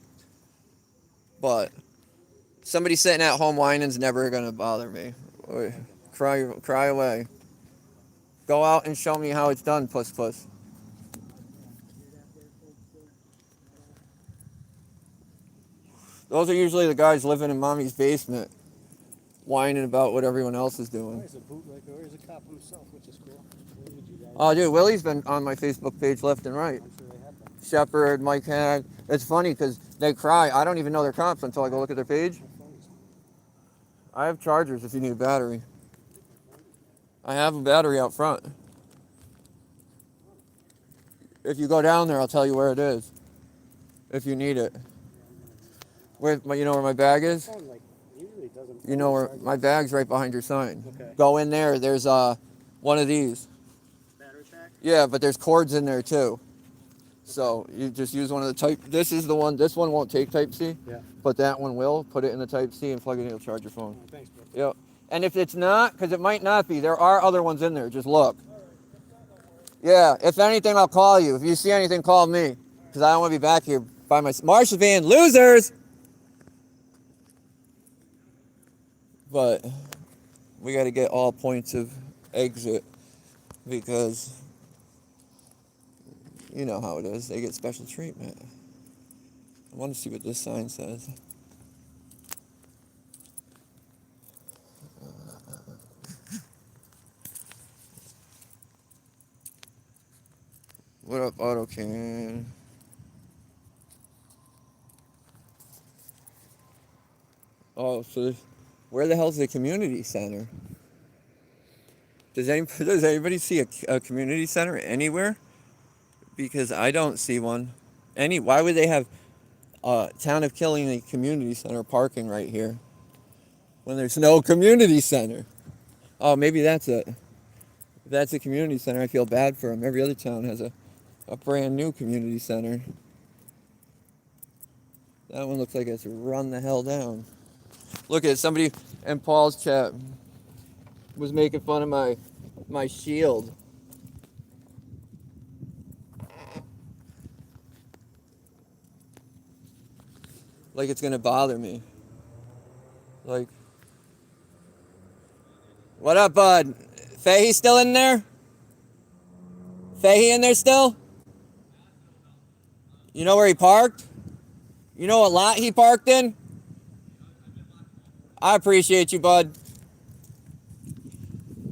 S1: But somebody sitting at home whining is never gonna bother me. Cry away. Go out and show me how it's done, puss. Those are usually the guys living in mommy's basement, whining about what everyone else is doing.
S4: He's a bootlegger, or he's a cop himself, which is cool. What would you guys
S1: Oh, dude, Willie's been on my Facebook page left and right.
S4: I'm sure they have them.
S1: Shepard, Mike Hag. It's funny because they cry. I don't even know they're cops until I go look at their page. I have chargers if you need a battery. I have a battery out front. If you go down there, I'll tell you where it is. If you need it. You know where my bag is?
S4: Phone, like, usually doesn't.
S1: You know where my bag's right behind your sign.
S4: Okay.
S1: Go in there. There's one of these.
S4: Battery pack?
S1: Yeah, but there's cords in there too. So you just use one of the type. This is the one. This one won't take Type C.
S4: Yeah.
S1: But that one will. Put it in the Type C and plug it in. It'll charge your phone.
S4: Oh, thanks, bro.
S1: Yep. And if it's not, because it might not be, there are other ones in there. Just look. Yeah. If anything, I'll call you. If you see anything, call me. Because I don't want to be back here by my Marshall van. Losers. But we got to get all points of exit because you know how it is. They get special treatment. I want to see what this sign says. What up, AutoCan? Oh, so where the hell's the community center? Does anybody see a community center anywhere? Because I don't see one. Why would they have Town of Killing community center parking right here when there's no community center? Oh, maybe that's it. If that's a community center, I feel bad for them. Every other town has a brand new community center. That one looks like it's run the hell down. Look at somebody in Paul's chat was making fun of my shield. Like it's gonna bother me. Like, what up, bud? Fahey still in there? Fahey in there still? You know where he parked? You know what lot he parked in? I appreciate you, bud.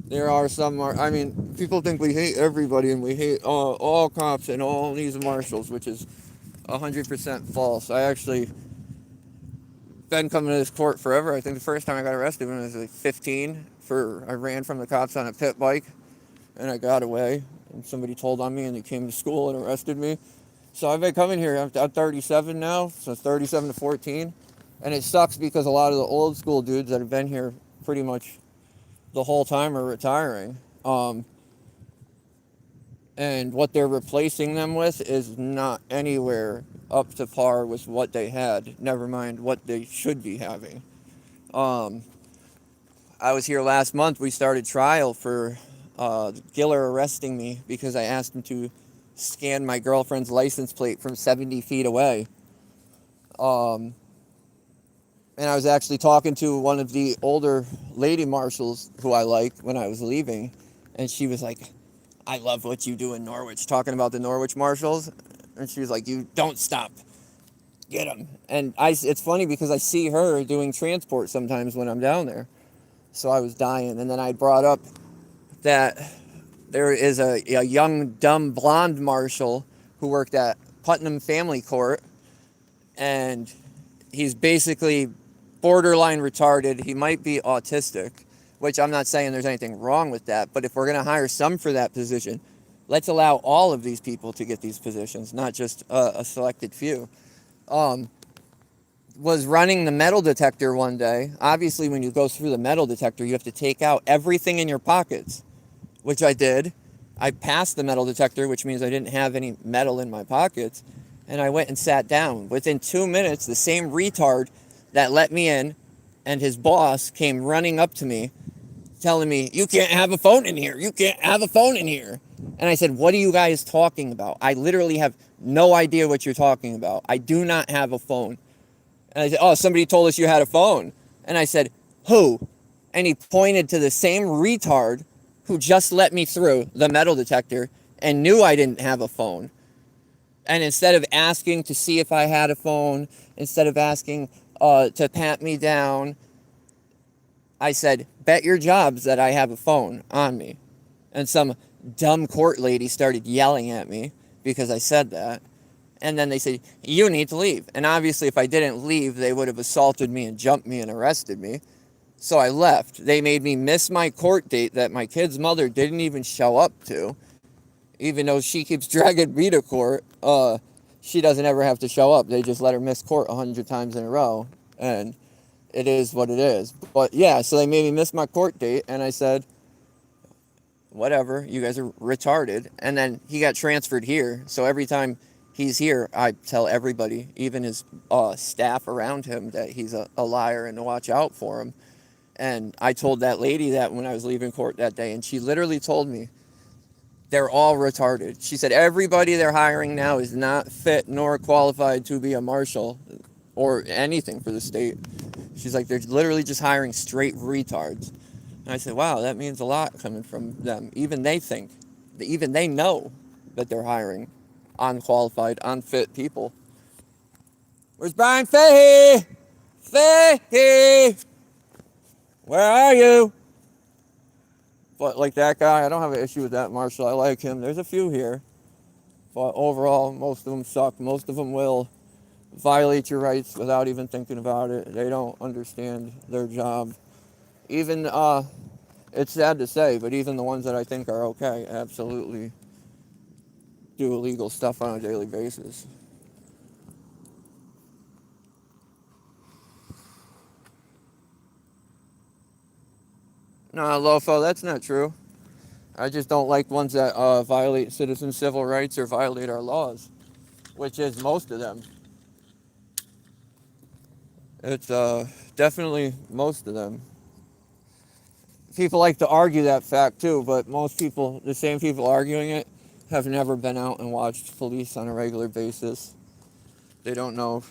S1: There are some, I mean, people think we hate everybody and we hate all cops and all these marshals, which is 100% false. I actually been coming to this court forever. I think the first time I got arrested when I was like 15 I ran from the cops on a pit bike and I got away and somebody told on me and they came to school and arrested me. So I've been coming here. I'm 37 now, so 37 to 14. And it sucks because a lot of the old school dudes that have been here pretty much the whole time are retiring. And what they're replacing them with is not anywhere up to par with what they had, never mind what they should be having. I was here last month. We started trial for Giller arresting me because I asked him to scan my girlfriend's license plate from 70 feet away. And I was actually talking to one of the older lady marshals who I liked when I was leaving. And she was like, I love what you do in Norwich, talking about the Norwich marshals. And she was like, you don't stop. Get them. And it's funny because I see her doing transport sometimes when I'm down there. So I was dying. And then I brought up that there is a young, dumb, blonde marshal who worked at Putnam Family Court. And he's basically borderline retarded. He might be autistic, which I'm not saying there's anything wrong with that. But if we're going to hire some for that position, let's allow all of these people to get these positions, not just a selected few. Was running the metal detector one day. Obviously, when you go through the metal detector, you have to take out everything in your pockets, which I did. I passed the metal detector, which means I didn't have any metal in my pockets. And I went and sat down. Within 2 minutes, the same retard that let me in and his boss came running up to me telling me, you can't have a phone in here. You can't have a phone in here. And I said, what are you guys talking about? I literally have no idea what you're talking about. I do not have a phone. And I said, oh, somebody told us you had a phone. And I said, who? And he pointed to the same retard who just let me through the metal detector and knew I didn't have a phone. And instead of asking to see if I had a phone, instead of asking to pat me down, I said, bet your jobs that I have a phone on me. And some dumb court lady started yelling at me because I said that. And then they said, you need to leave. And obviously, if I didn't leave, they would have assaulted me and jumped me and arrested me. So I left. They made me miss my court date that my kid's mother didn't even show up to. Even though she keeps dragging me to court, she doesn't ever have to show up. They just let her miss court 100 times in a row. And it is what it is. But yeah, so they made me miss my court date. And I said, whatever, you guys are retarded. And then he got transferred here. So every time he's here, I tell everybody, even his staff around him, that he's a liar and to watch out for him. And I told that lady that when I was leaving court that day, and she literally told me, they're all retarded. She said, everybody they're hiring now is not fit nor qualified to be a marshal or anything for the state. She's like, they're literally just hiring straight retards. And I said, wow, that means a lot coming from them. Even they think, even they know that they're hiring unqualified, unfit people. Where's Bryan Fahey? Fahey! Where are you? But like that guy, I don't have an issue with that marshal. I like him. There's a few here. But overall, most of them suck. Most of them will violate your rights without even thinking about it. They don't understand their job. Even, it's sad to say, but even the ones that I think are okay absolutely do illegal stuff on a daily basis. No, Lofo, that's not true. I just don't like ones that violate citizen civil rights or violate our laws, which is most of them. It's definitely most of them. People like to argue that fact too, but most people, the same people arguing it, have never been out and watched police on a regular basis. They don't know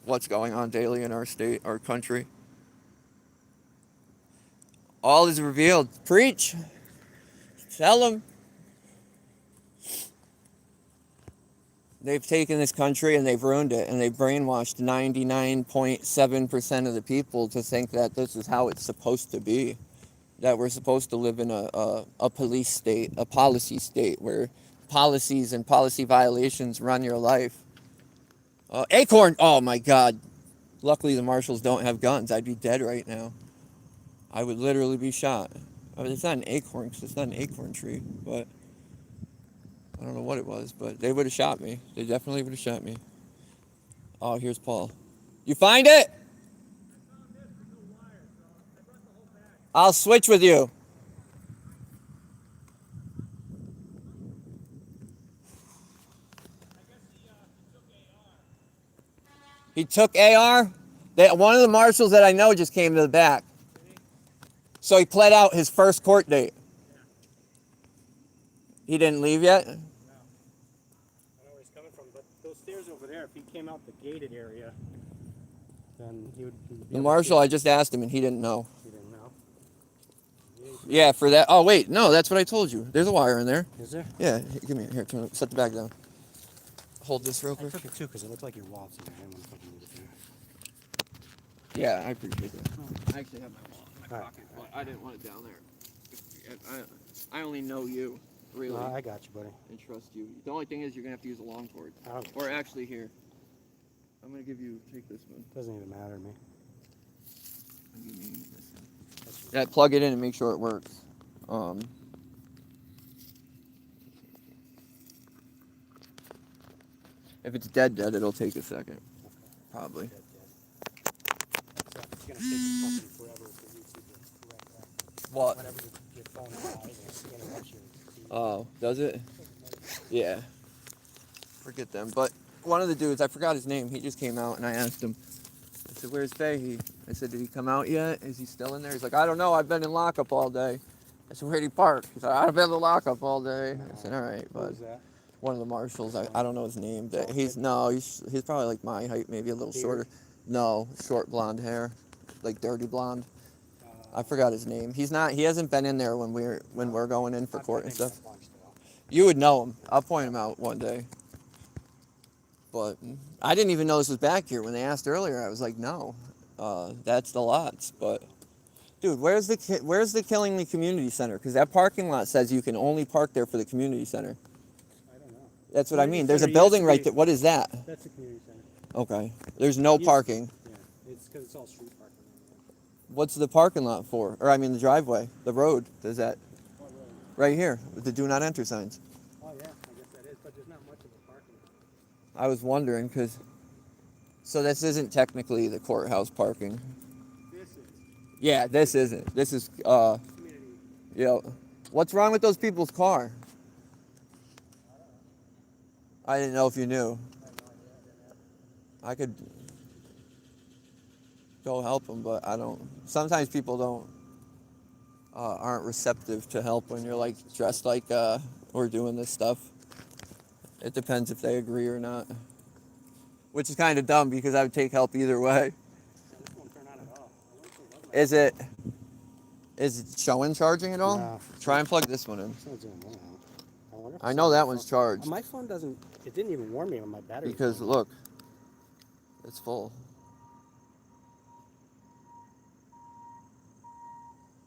S1: what's going on daily in our state, our country. All is revealed. Preach. Tell them. They've taken this country and they've ruined it, and they've brainwashed 99.7% of the people to think that this is how it's supposed to be. That we're supposed to live in a police state, a policy state, where policies and policy violations run your life. Acorn! Oh my God. Luckily the marshals don't have guns. I'd be dead right now. I would literally be shot. I mean, it's not an acorn, because it's not an acorn tree, but I don't know what it was, but they would have shot me. They definitely would have shot me. Oh, here's Paul. You find it? I'll switch with you. He took AR? One of the marshals that I know just came to the back. So he pled out his first court date. He didn't leave yet?
S4: I don't know where he's coming from, but those stairs over there, if he came out the gated area, then he would be
S1: The marshal, I just asked him and he didn't know.
S4: He didn't know.
S1: Yeah, for that. Oh, wait. No, that's what I told you. There's a wire in there.
S4: Is there?
S1: Yeah. Give me it. Here, set the bag down. Hold this real
S4: I
S1: quick.
S4: took it too because it looked like your wallet's in there. I didn't want to fucking leave it there.
S1: Yeah, I appreciate that. I actually have my wallet in my
S4: All right.
S1: pocket, but I didn't want it down there. I only know you, really,
S4: No, I got you, buddy.
S1: and trust you. The only thing is you're going to have to use a long cord.
S4: Okay.
S1: Or actually, here. I'm going to take this one.
S4: Doesn't even matter to me.
S1: Give me this one. Yeah, plug it in and make sure it works. If it's dead, it'll take a second. Probably.
S4: It's going to take fucking forever for you to correct that.
S1: What?
S4: Whenever your phone dies, it's going to rush you.
S1: Oh, does it? Yeah. Forget them. But one of the dudes, I forgot his name, he just came out and I asked him, I said, where's Fahey? I said, did he come out yet? Is he still in there? He's like, I don't know, I've been in lockup all day. I said, where'd he park? He said, I've been in the lockup all day. I said, all right, bud.
S4: Who's that?
S1: One of the marshals, I don't know his name. But he's probably like my height, maybe a little shorter. No, short blonde hair, like dirty blonde. I forgot his name. He hasn't been in there when we're going in for court and
S4: I've been
S1: stuff.
S4: a bunch, though.
S1: You would know him. I'll point him out one day. But I didn't even know this was back here. When they asked earlier, I was like, no, that's the lots. But dude, where's the Killingly Community Center? Because that parking lot says you can only park there for the community center.
S4: I don't know.
S1: That's what I
S4: Community
S1: mean. There's a
S4: center used
S1: building
S4: to
S1: right
S4: be-
S1: there. What is that?
S4: That's a community center.
S1: Okay. There's no
S4: Used-
S1: parking.
S4: Yeah, it's because it's all street parking.
S1: What's the parking lot for? Or I mean the driveway, the road. Does that
S4: What road?
S1: right here with the do not enter signs?
S4: Oh, yeah, I guess that is, but there's not much of a parking lot.
S1: I was wondering because. So this isn't technically the courthouse parking.
S4: This is
S1: Yeah, this isn't. This is
S4: community.
S1: yeah. What's wrong with those people's car? I didn't know if you knew. I could go help them, but I don't. Sometimes people don't aren't receptive to help when you're like dressed like we're doing this stuff. It depends if they agree or not. Which is kind of dumb because I would take help either way.
S4: This won't turn on at all. I wonder if it was like
S1: Is it showing charging at all?
S4: No.
S1: Try and plug this one in.
S4: It's not doing well. I wonder if
S1: I
S4: it's
S1: know
S4: on
S1: that
S4: my
S1: one's
S4: phone.
S1: charged
S4: My phone doesn't. It didn't even warn me when my battery.
S1: because look, it's full.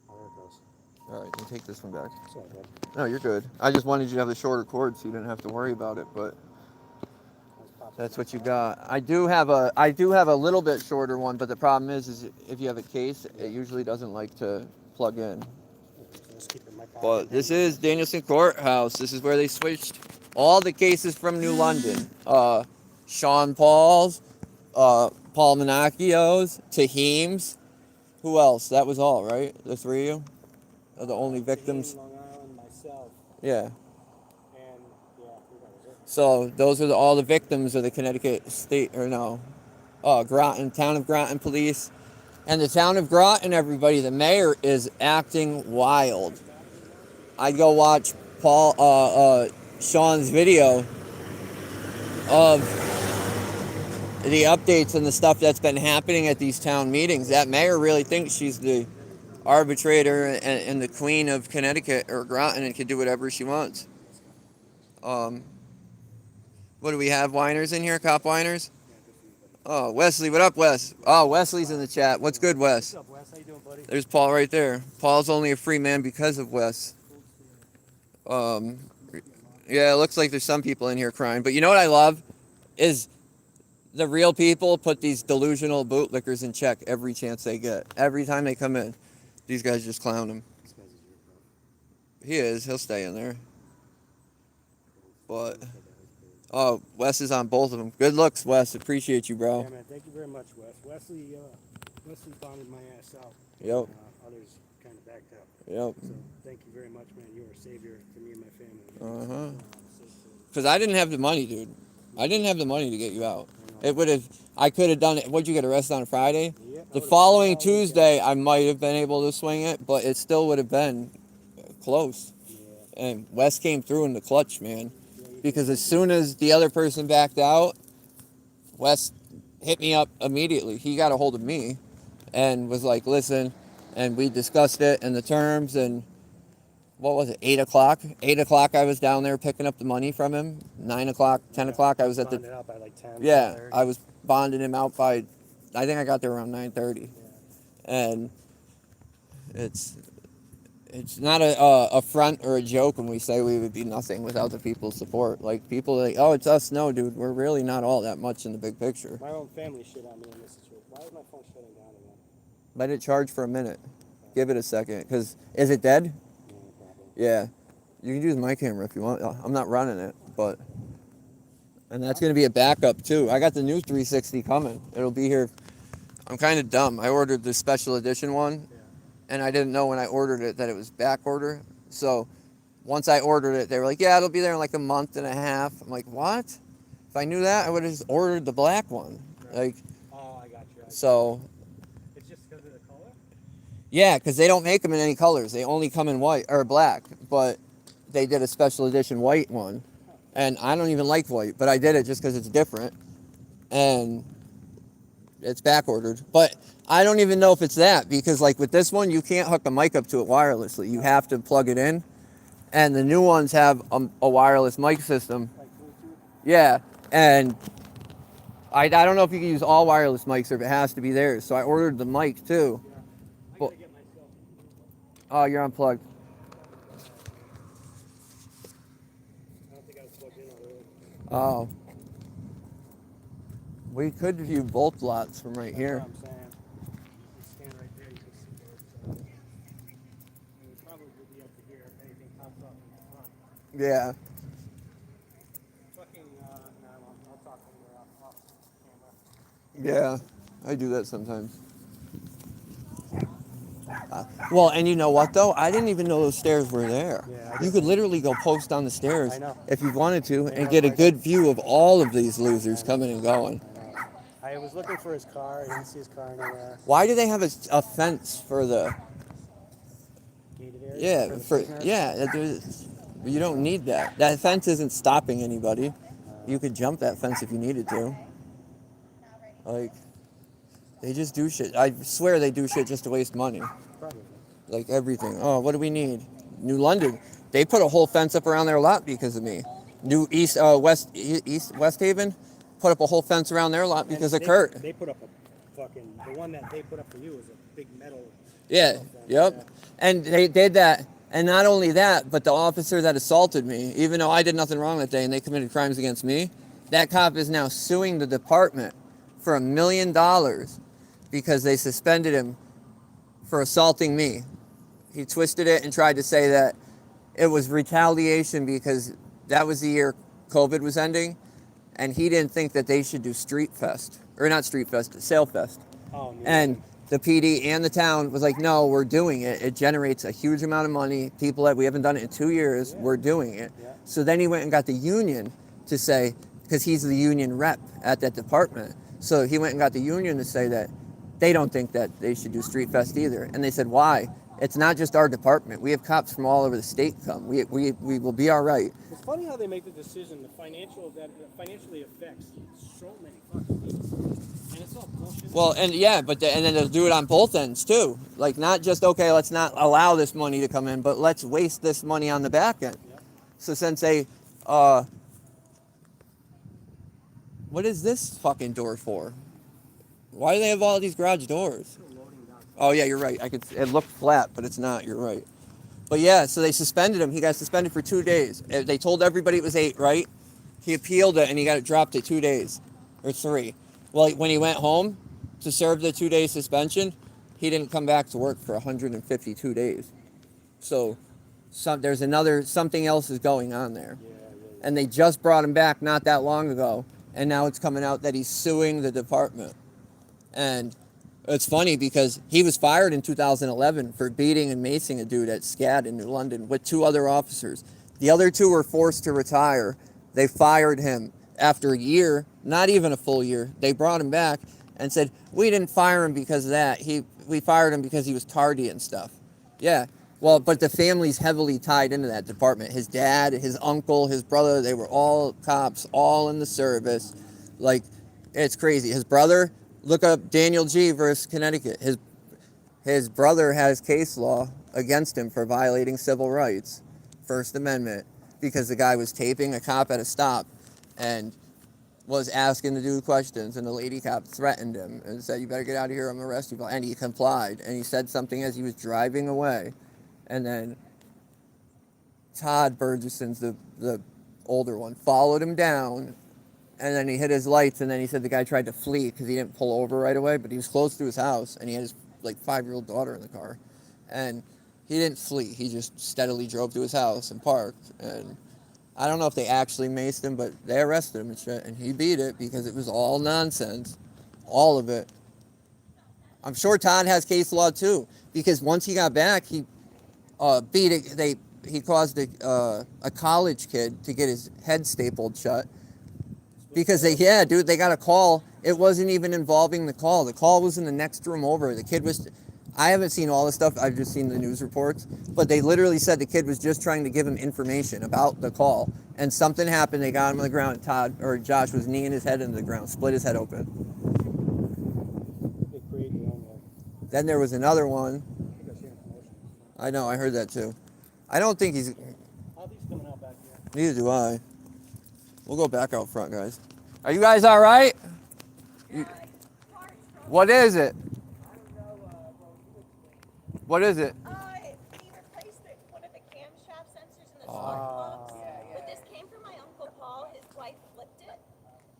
S4: Oh, there it goes.
S1: All right, then take this one back.
S4: It's all good.
S1: No, you're good. I just wanted you to have the shorter cord so you didn't have to worry about it, but
S4: Let's pop
S1: that's
S4: it.
S1: what you got. I do have a little bit shorter one, but the problem is if you have a case, it usually doesn't like to plug in.
S4: Let's keep it in my pocket.
S1: But this is Danielson Courthouse. This is where they switched all the cases from New London. Sean Paul's, Paul Menacchio's, Tahim's. Who else? That was all, right? The three of you are the only victims.
S4: Long Island, myself,
S1: Yeah.
S4: and yeah, that was it.
S1: So those are all the victims of the Connecticut State, or no, Groton, town of Groton police. And the town of Groton, everybody, the mayor is acting wild. I'd go watch Sean's video of the updates and the stuff that's been happening at these town meetings. That mayor really thinks she's the arbitrator and the queen of Connecticut or Groton and can do whatever she wants. What do we have? Whiners in here? Cop whiners? Oh, Wesley. What up, Wes? Oh, Wesley's in the chat. What's good, Wes?
S4: What's up, Wes? How you doing, buddy?
S1: There's Paul right there. Paul's only a free man because of Wes. Yeah, it looks like there's some people in here crying. But you know what I love? Is the real people put these delusional bootlickers in check every chance they get. Every time they come in, these guys just clown him.
S4: This guy's a jerk, bro.
S1: He is. He'll stay in there. But, oh, Wes is on both of them. Good looks, Wes. Appreciate you, bro.
S4: Yeah, man. Thank you very much, Wes. Wesley bonded my ass out.
S1: Yep.
S4: Others kind of backed out.
S1: Yep.
S4: So thank you very much, man. You are a savior for me and my family.
S1: Uh-huh. Because I didn't have the money, dude. I didn't have the money to get you out. I could have done it. What'd you get arrested on a Friday?
S4: Yeah,
S1: The following Tuesday, I might have been able to swing it, but it still would have been close.
S4: Yeah.
S1: And Wes came through in the clutch, man. Because as soon as the other person backed out, Wes hit me up immediately. He got a hold of me and was like, listen, and we discussed it and the terms, and what was it, 8 o'clock? 8 o'clock I was down there picking up the money from him. 9 o'clock, 10 o'clock I was at
S4: Bonded
S1: the...
S4: out by like 10.
S1: Yeah,
S4: 10:30.
S1: I was bonding him out by... I think I got there around 9:30. And it's not a front or a joke when we say we would be nothing without the people's support. Like, people are like, oh, it's us. No, dude, we're really not all that much in the big picture.
S4: My own family shit on me in this situation. Why is my phone shutting down again?
S1: Let it charge for a minute. Give it a second. Because, is it dead?
S4: No problem.
S1: Yeah. You can use my camera if you want. I'm not running it, but... And that's going to be a backup, too. I got the new 360 coming. It'll be here. I'm kind of dumb. I ordered the special edition one, and I didn't know when I ordered it that it was back order. So once I ordered it, they were like, yeah, it'll be there in like a month and a half. I'm like, what? If I knew that, I would have just ordered the black one. Like,
S4: Oh, I got you.
S1: so...
S4: It's just because of the color?
S1: Yeah, because they don't make them in any colors. They only come in white or black. But they did a special edition white one. And I don't even like white, but I did it just because it's different. And it's back ordered. But I don't even know if it's that, because like with this one, you can't hook the mic up to it wirelessly. You have to plug it in. And the new ones have a wireless mic system. Yeah, and I don't know if you can use all wireless mics or if it has to be theirs. So I ordered the mic too. But, oh, you're unplugged. Oh. We could view both lots from right here.
S4: That's what I'm saying. You stand right there, you can see where it's and it probably would be up to here if anything pops up in the front.
S1: Yeah.
S4: Fucking, I'll talk to you off camera.
S1: Yeah, I do that sometimes. Well, and you know what though? I didn't even know those stairs were there.
S4: Yeah,
S1: You could literally go post on the stairs
S4: I know.
S1: if you wanted to and get a good view of all of these losers coming and going.
S4: I was looking for his car. I didn't see his car anywhere.
S1: Why do they have a fence for the?
S4: Gated area?
S1: Yeah,
S4: the
S1: for
S4: prisoners?
S1: yeah. You don't need that. That fence isn't stopping anybody. You could jump that fence if you needed to. Like, they just do shit. I swear they do shit just to waste money.
S4: Probably.
S1: Like everything. Oh, what do we need? New London. They put a whole fence up around their lot because of me. New West Haven put up a whole fence around their lot because of Kurt.
S4: They put up a fucking, the one that they put up for you is a big metal.
S1: Yeah.
S4: fence.
S1: Yep.
S4: Yeah.
S1: And they did that. And not only that, but the officer that assaulted me, even though I did nothing wrong that day and they committed crimes against me, that cop is now suing the department for $1 million because they suspended him for assaulting me. He twisted it and tried to say that it was retaliation because that was the year COVID was ending, and he didn't think that they should do Street Fest, or not Street Fest, Sail Fest.
S4: Oh, yeah.
S1: And the PD and the town was like, no, we're doing it. It generates a huge amount of money. People that we haven't done it in 2 years, we're doing it.
S4: Yeah.
S1: So then he went and got the union to say, because he's the union rep at that department. So he went and got the union to say that they don't think that they should do Street Fest either. And they said, why? It's not just our department. We have cops from all over the state come. We will be all right.
S4: It's funny how they make the decision, that financially affects so many fucking people. And it's all bullshit.
S1: Well, and yeah, and then they'll do it on both ends too. Like not just, okay, let's not allow this money to come in, but let's waste this money on the back end.
S4: Yep.
S1: So since they, what is this fucking door for? Why do they have all these garage doors? Oh yeah, you're right. It looked flat, but it's not. You're right. But yeah, so they suspended him. He got suspended for 2 days. They told everybody it was 8, right? He appealed it and he got it dropped to 2 days or 3. Well, when he went home to serve the 2-day suspension, he didn't come back to work for 152 days. So there's something else is going on there. And they just brought him back not that long ago, and now it's coming out that he's suing the department. And it's funny because he was fired in 2011 for beating and macing a dude at SCAD in New London with 2 other officers. The other 2 were forced to retire. They fired him after a year, not even a full year. They brought him back and said, we didn't fire him because of that. We fired him because he was tardy and stuff. Yeah, well, but the family's heavily tied into that department. His dad, his uncle, his brother, they were all cops, all in the service. Like, it's crazy. His brother, look up Daniel G. versus Connecticut. His brother has case law against him for violating civil rights, First Amendment, because the guy was taping a cop at a stop and was asking to do questions, and the lady cop threatened him and said, you better get out of here, I'm going to arrest you. And he complied, and he said something as he was driving away. And then Todd Burgeson's the older one, followed him down, and then he hit his lights, and then he said the guy tried to flee because he didn't pull over right away, but he was close to his house, and he had his 5-year-old daughter in the car. And he didn't flee. He just steadily drove to his house and parked. And I don't know if they actually maced him, but they arrested him and shit, and he beat it because it was all nonsense. All of it. I'm sure Todd has case law too, because once he got back, he beat it. He caused a college kid to get his head stapled shut because they got a call. It wasn't even involving the call. The call was in the next room over. The kid was, I haven't seen all this stuff. I've just seen the news reports, but they literally said the kid was just trying to give him information about the call, and something happened. They got him on the ground. Josh was kneeing his head into the ground, split his head open. Then there was another one. I know, I heard that too. I don't think he's...
S4: How these coming out back here?
S1: Neither do I. We'll go back out front, guys. Are you guys all right? What is it? What is it?
S5: He replaced one of the camshaft sensors in the spark plugs. But this came from my Uncle Paul. His wife flipped it.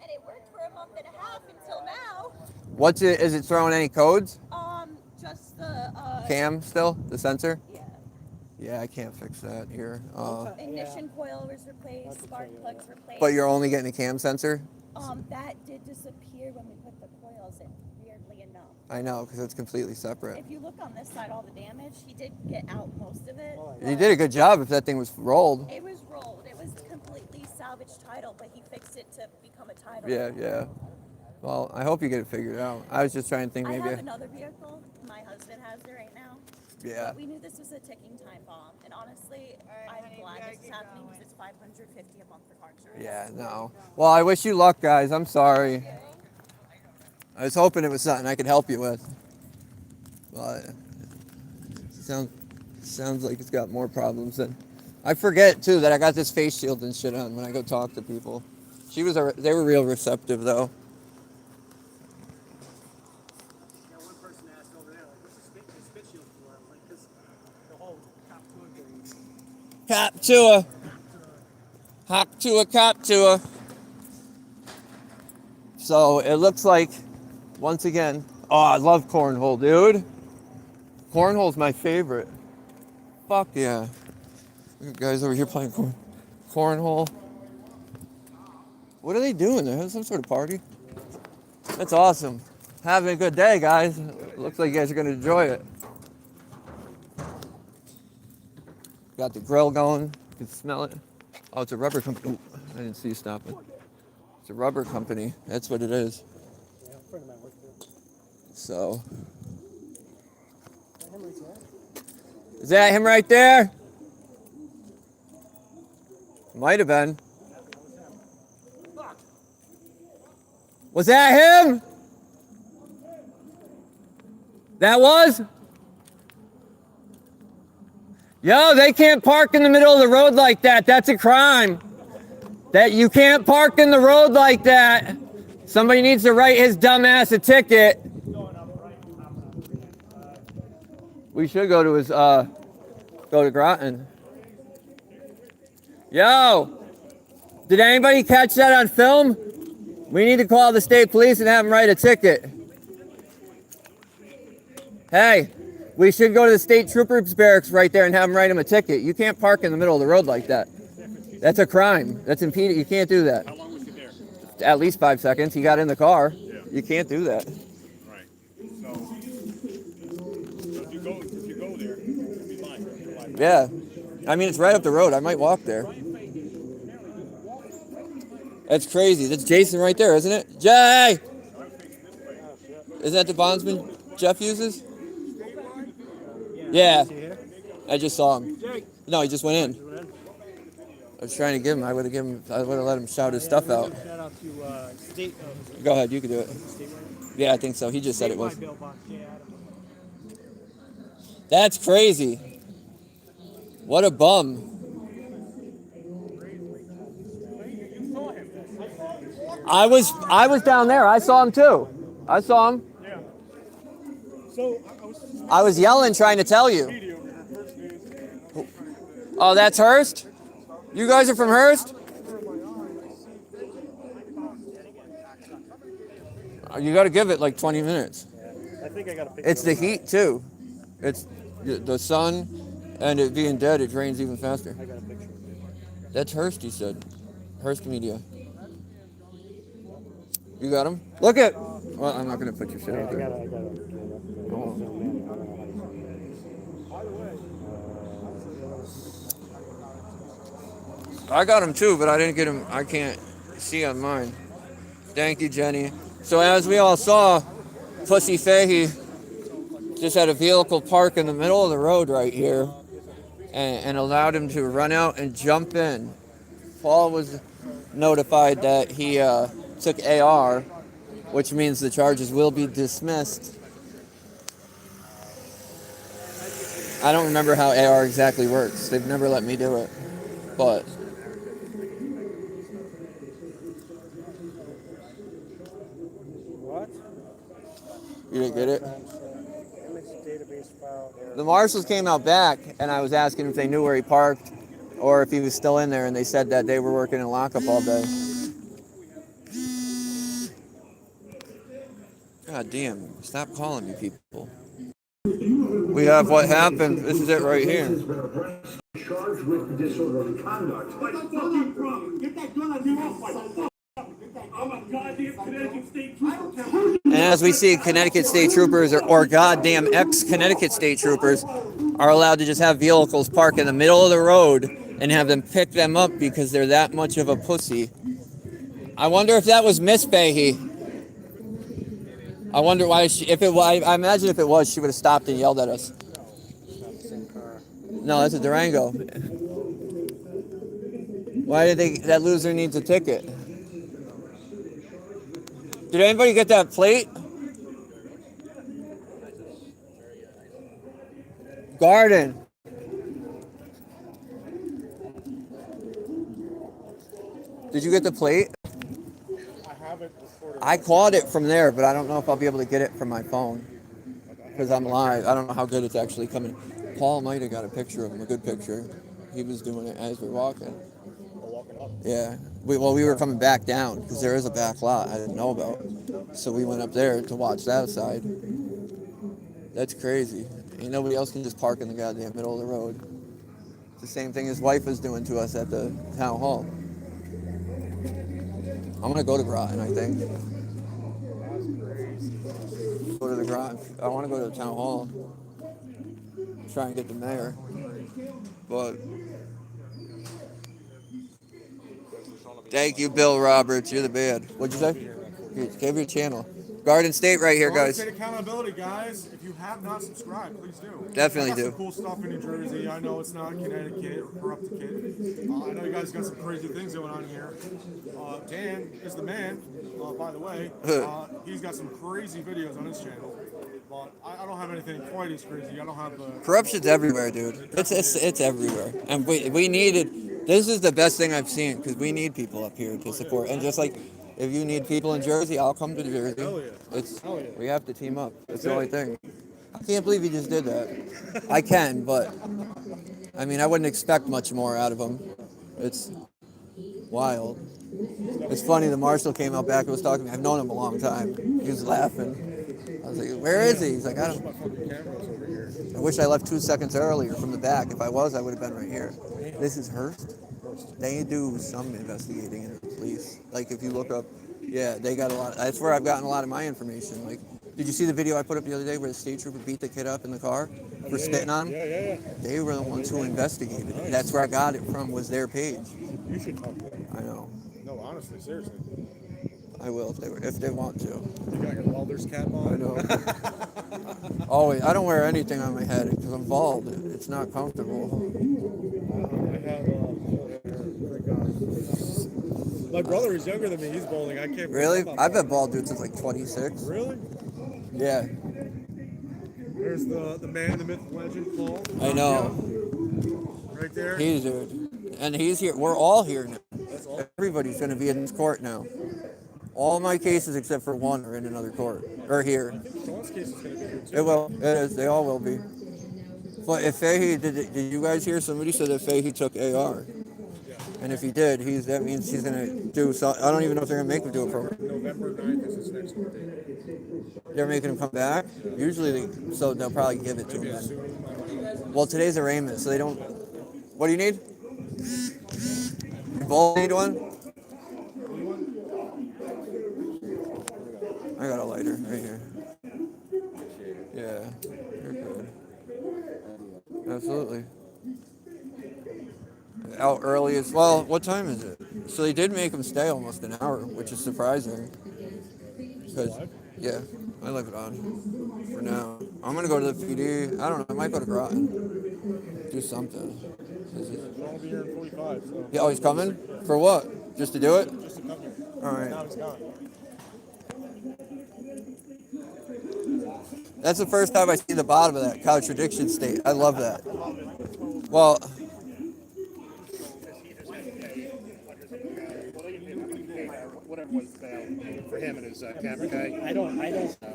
S5: And it worked for a month and a half until now.
S1: What's it? Is it throwing any codes?
S5: Just the
S1: Cam still? The sensor?
S5: yeah.
S1: Yeah, I can't fix that here.
S5: Ignition coil was replaced, spark plugs replaced.
S1: But you're only getting a cam sensor?
S5: That did disappear when we put the coils in, weirdly enough.
S1: I know, because it's completely separate.
S5: If you look on this side, all the damage, he did get out most of it.
S1: You did a good job if that thing was rolled.
S5: It was rolled. It was completely salvaged title, but he fixed it to become a title.
S1: Yeah, yeah. Well, I hope you get it figured out. I was just trying to think
S5: I
S1: maybe...
S5: have another vehicle. My husband has it right now.
S1: Yeah.
S5: But we knew this was a ticking time bomb. And honestly, I'm glad this is happening because it's $550 a month for car insurance.
S1: Yeah, no. Well, I wish you luck, guys. I'm sorry. I was hoping it was something I could help you with. But sounds like it's got more problems than... I forget, too, that I got this face shield and shit on when I go talk to people. They were real receptive, though.
S4: Yeah, one person asked over there, like, what's the spit shield for? I'm like, because the whole cop tour thing.
S1: Cop tour. Hop tour, cop tour. So it looks like, once again, oh, I love cornhole, dude. Cornhole's my favorite. Fuck yeah. Look at guys over here playing cornhole. What are they doing? They're having some sort of party? That's awesome. Having a good day, guys. Looks like you guys are going to enjoy it. Got the grill going. You can smell it. Oh, it's a rubber company. Ooh, I didn't see you stopping. It's a rubber company. That's what it is.
S4: Yeah, a friend of mine works there.
S1: So. Is that him right there? Might have been. Was that him? That was? Yo, they can't park in the middle of the road like that. That's a crime. That you can't park in the road like that. Somebody needs to write his dumb ass a ticket. We should go to his, go to Groton. Yo, did anybody catch that on film? We need to call the state police and have them write a ticket. Hey, we should go to the state troopers barracks right there and have them write them a ticket. You can't park in the middle of the road like that. That's a crime. That's impeded. You can't do that.
S3: How long was he there?
S1: At least 5 seconds. He got in the car.
S3: Yeah.
S1: You can't do that.
S3: Right. So if you go there, you'll be fine.
S1: Yeah. I mean, it's right up the road. I might walk there. That's crazy. That's Jason right there, isn't it? Jay! Isn't that the bondsman Jeff uses? Yeah. I just saw him. No, he just went in. I was trying to give him. I would have let him shout his stuff out.
S4: Shout out to State.
S1: Go ahead, you can do it. Yeah, I think so. He just said it was. That's crazy. What a bum. I was down there. I saw him too. I saw him.
S3: Yeah. So
S1: I was yelling, trying to tell you. Oh, that's Hearst? You guys are from Hearst? You got to give it like 20 minutes.
S4: I think I got a picture.
S1: It's the heat too. It's the sun, and it being dead, it drains even faster.
S4: I got a picture.
S1: That's Hearst, he said. Hearst Media. You got him? Look at. Well, I'm not gonna put your shit out there.
S4: I got it.
S1: I got him too, but I didn't get him. I can't see on mine. Thank you, Jenny. So as we all saw, Pussy Fahey just had a vehicle park in the middle of the road right here and allowed him to run out and jump in. Paul was notified that he took AR, which means the charges will be dismissed. I don't remember how AR exactly works. They've never let me do it. But
S4: What?
S1: you didn't get it?
S4: Image database file error.
S1: The marshals came out back, and I was asking if they knew where he parked or if he was still in there, and they said that they were working in lockup all day. God damn, stop calling me, people. We have what happened. This is it right here.
S8: Charged with disorderly conduct. Get that gun on you off my I'm a goddamn Connecticut State Trooper.
S1: And as we see, Connecticut State Troopers or goddamn ex-Connecticut State Troopers are allowed to just have vehicles park in the middle of the road and have them pick them up because they're that much of a pussy. I wonder if that was Miss Fahey. I wonder why she, if it was, I imagine if it was, she would have stopped and yelled at us. No, that's a Durango. Why did they, that loser needs a ticket? Did anybody get that plate? Garden. Did you get the plate?
S3: I haven't recorded.
S1: I called it from there, but I don't know if I'll be able to get it from my phone because I'm live. I don't know how good it's actually coming. Paul might have got a picture of him, a good picture. He was doing it as we're walking. Yeah. We were coming back down because there is a back lot I didn't know about. So we went up there to watch that side. That's crazy. Ain't nobody else can just park in the goddamn middle of the road. It's the same thing his wife was doing to us at the town hall. I'm gonna go to Groton, I think. Go to the Groton. I want to go to the town hall. Try and get the mayor. But thank you, Bill Roberts. You're the bad. What'd you say? Give your channel. Garden State right here, guys.
S7: Garden State accountability, guys. If you have not subscribed, please do.
S1: Definitely
S7: I got
S1: do.
S7: some cool stuff in New Jersey. I know it's not Connecticut or Corrupticut. I know you guys got some crazy things going on here. Dan is the man, by the way. He's got some crazy videos on his channel. But I don't have anything quite as crazy. I don't have the
S1: Corruption's everywhere, dude. It's everywhere, and we needed. This is the best thing I've seen because we need people up here to support. And just like if you need people in Jersey, I'll come to Jersey.
S7: Hell yeah.
S1: It's
S7: Hell yeah.
S1: we have to team up. It's the only thing. I can't believe he just did that. I can, but I mean, I wouldn't expect much more out of him. It's wild. It's funny. The marshal came out back and was talking to me. I've known him a long time. He was laughing. I was like, "Where is he?" He's like, "I don't." I wish I left 2 seconds earlier from the back. If I was, I would have been right here. This is Hearst. They do some investigating in the police. Like if you look up, yeah, they got a lot. That's where I've gotten a lot of my information. Like, did you see the video I put up the other day where the state trooper beat the kid up in the car for spitting on him?
S7: Yeah.
S1: They were the ones who investigated it. That's where I got it from. Was their page.
S7: You should talk to them.
S1: I know.
S7: No, honestly, seriously.
S1: I will if they want to.
S7: You got your welder's cap on?
S1: I know. Always. I don't wear anything on my head because I'm bald. It's not comfortable.
S7: I have, my brother is younger than me. He's balding. I can't.
S1: Really? I've been bald dude since like 26.
S7: Really?
S1: Yeah.
S7: There's the man, the myth, legend, Paul.
S1: I know.
S7: Right there.
S1: He's dude. And he's here. We're all here now. Everybody's going to be in this court now. All my cases except for one are in another court. Or here.
S7: Sean's case is going to be here too.
S1: It will. It is. They all will be. But if Fahey, did you guys hear somebody said that Fahey took AR? And if he did, that means he's going to do so. I don't even know if they're going to make him do a program.
S7: November 9th is his next court date.
S1: They're making him come back? Usually, so they'll probably give it to him then. Well, today's arraignment, so they don't. What do you need? You both need one? I got a lighter right here. Yeah, you're good. Absolutely. Out early as well. What time is it? So they did make him stay almost an hour, which is surprising. Because, yeah, I leave it on for now. I'm gonna go to the PD. I don't know. I might go to Groton. Do something.
S7: I'll be here in 45. So.
S1: Yeah, oh, he's coming? For what? Just to do it?
S7: Just to come here.
S1: All right.
S7: Now he's gone.
S1: That's the first time I see the bottom of that contradiction state. I love that. Well,
S2: Whatever was bail for him and his camera guy.
S4: I don't.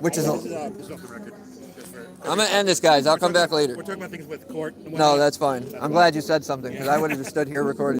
S1: which is,
S2: This is off the record. Just for,
S1: I'm gonna end this, guys. I'll come back later.
S2: We're talking about things with court. And
S1: No,
S2: whatnot.
S1: that's fine. I'm glad you said something because I would have just stood here recording.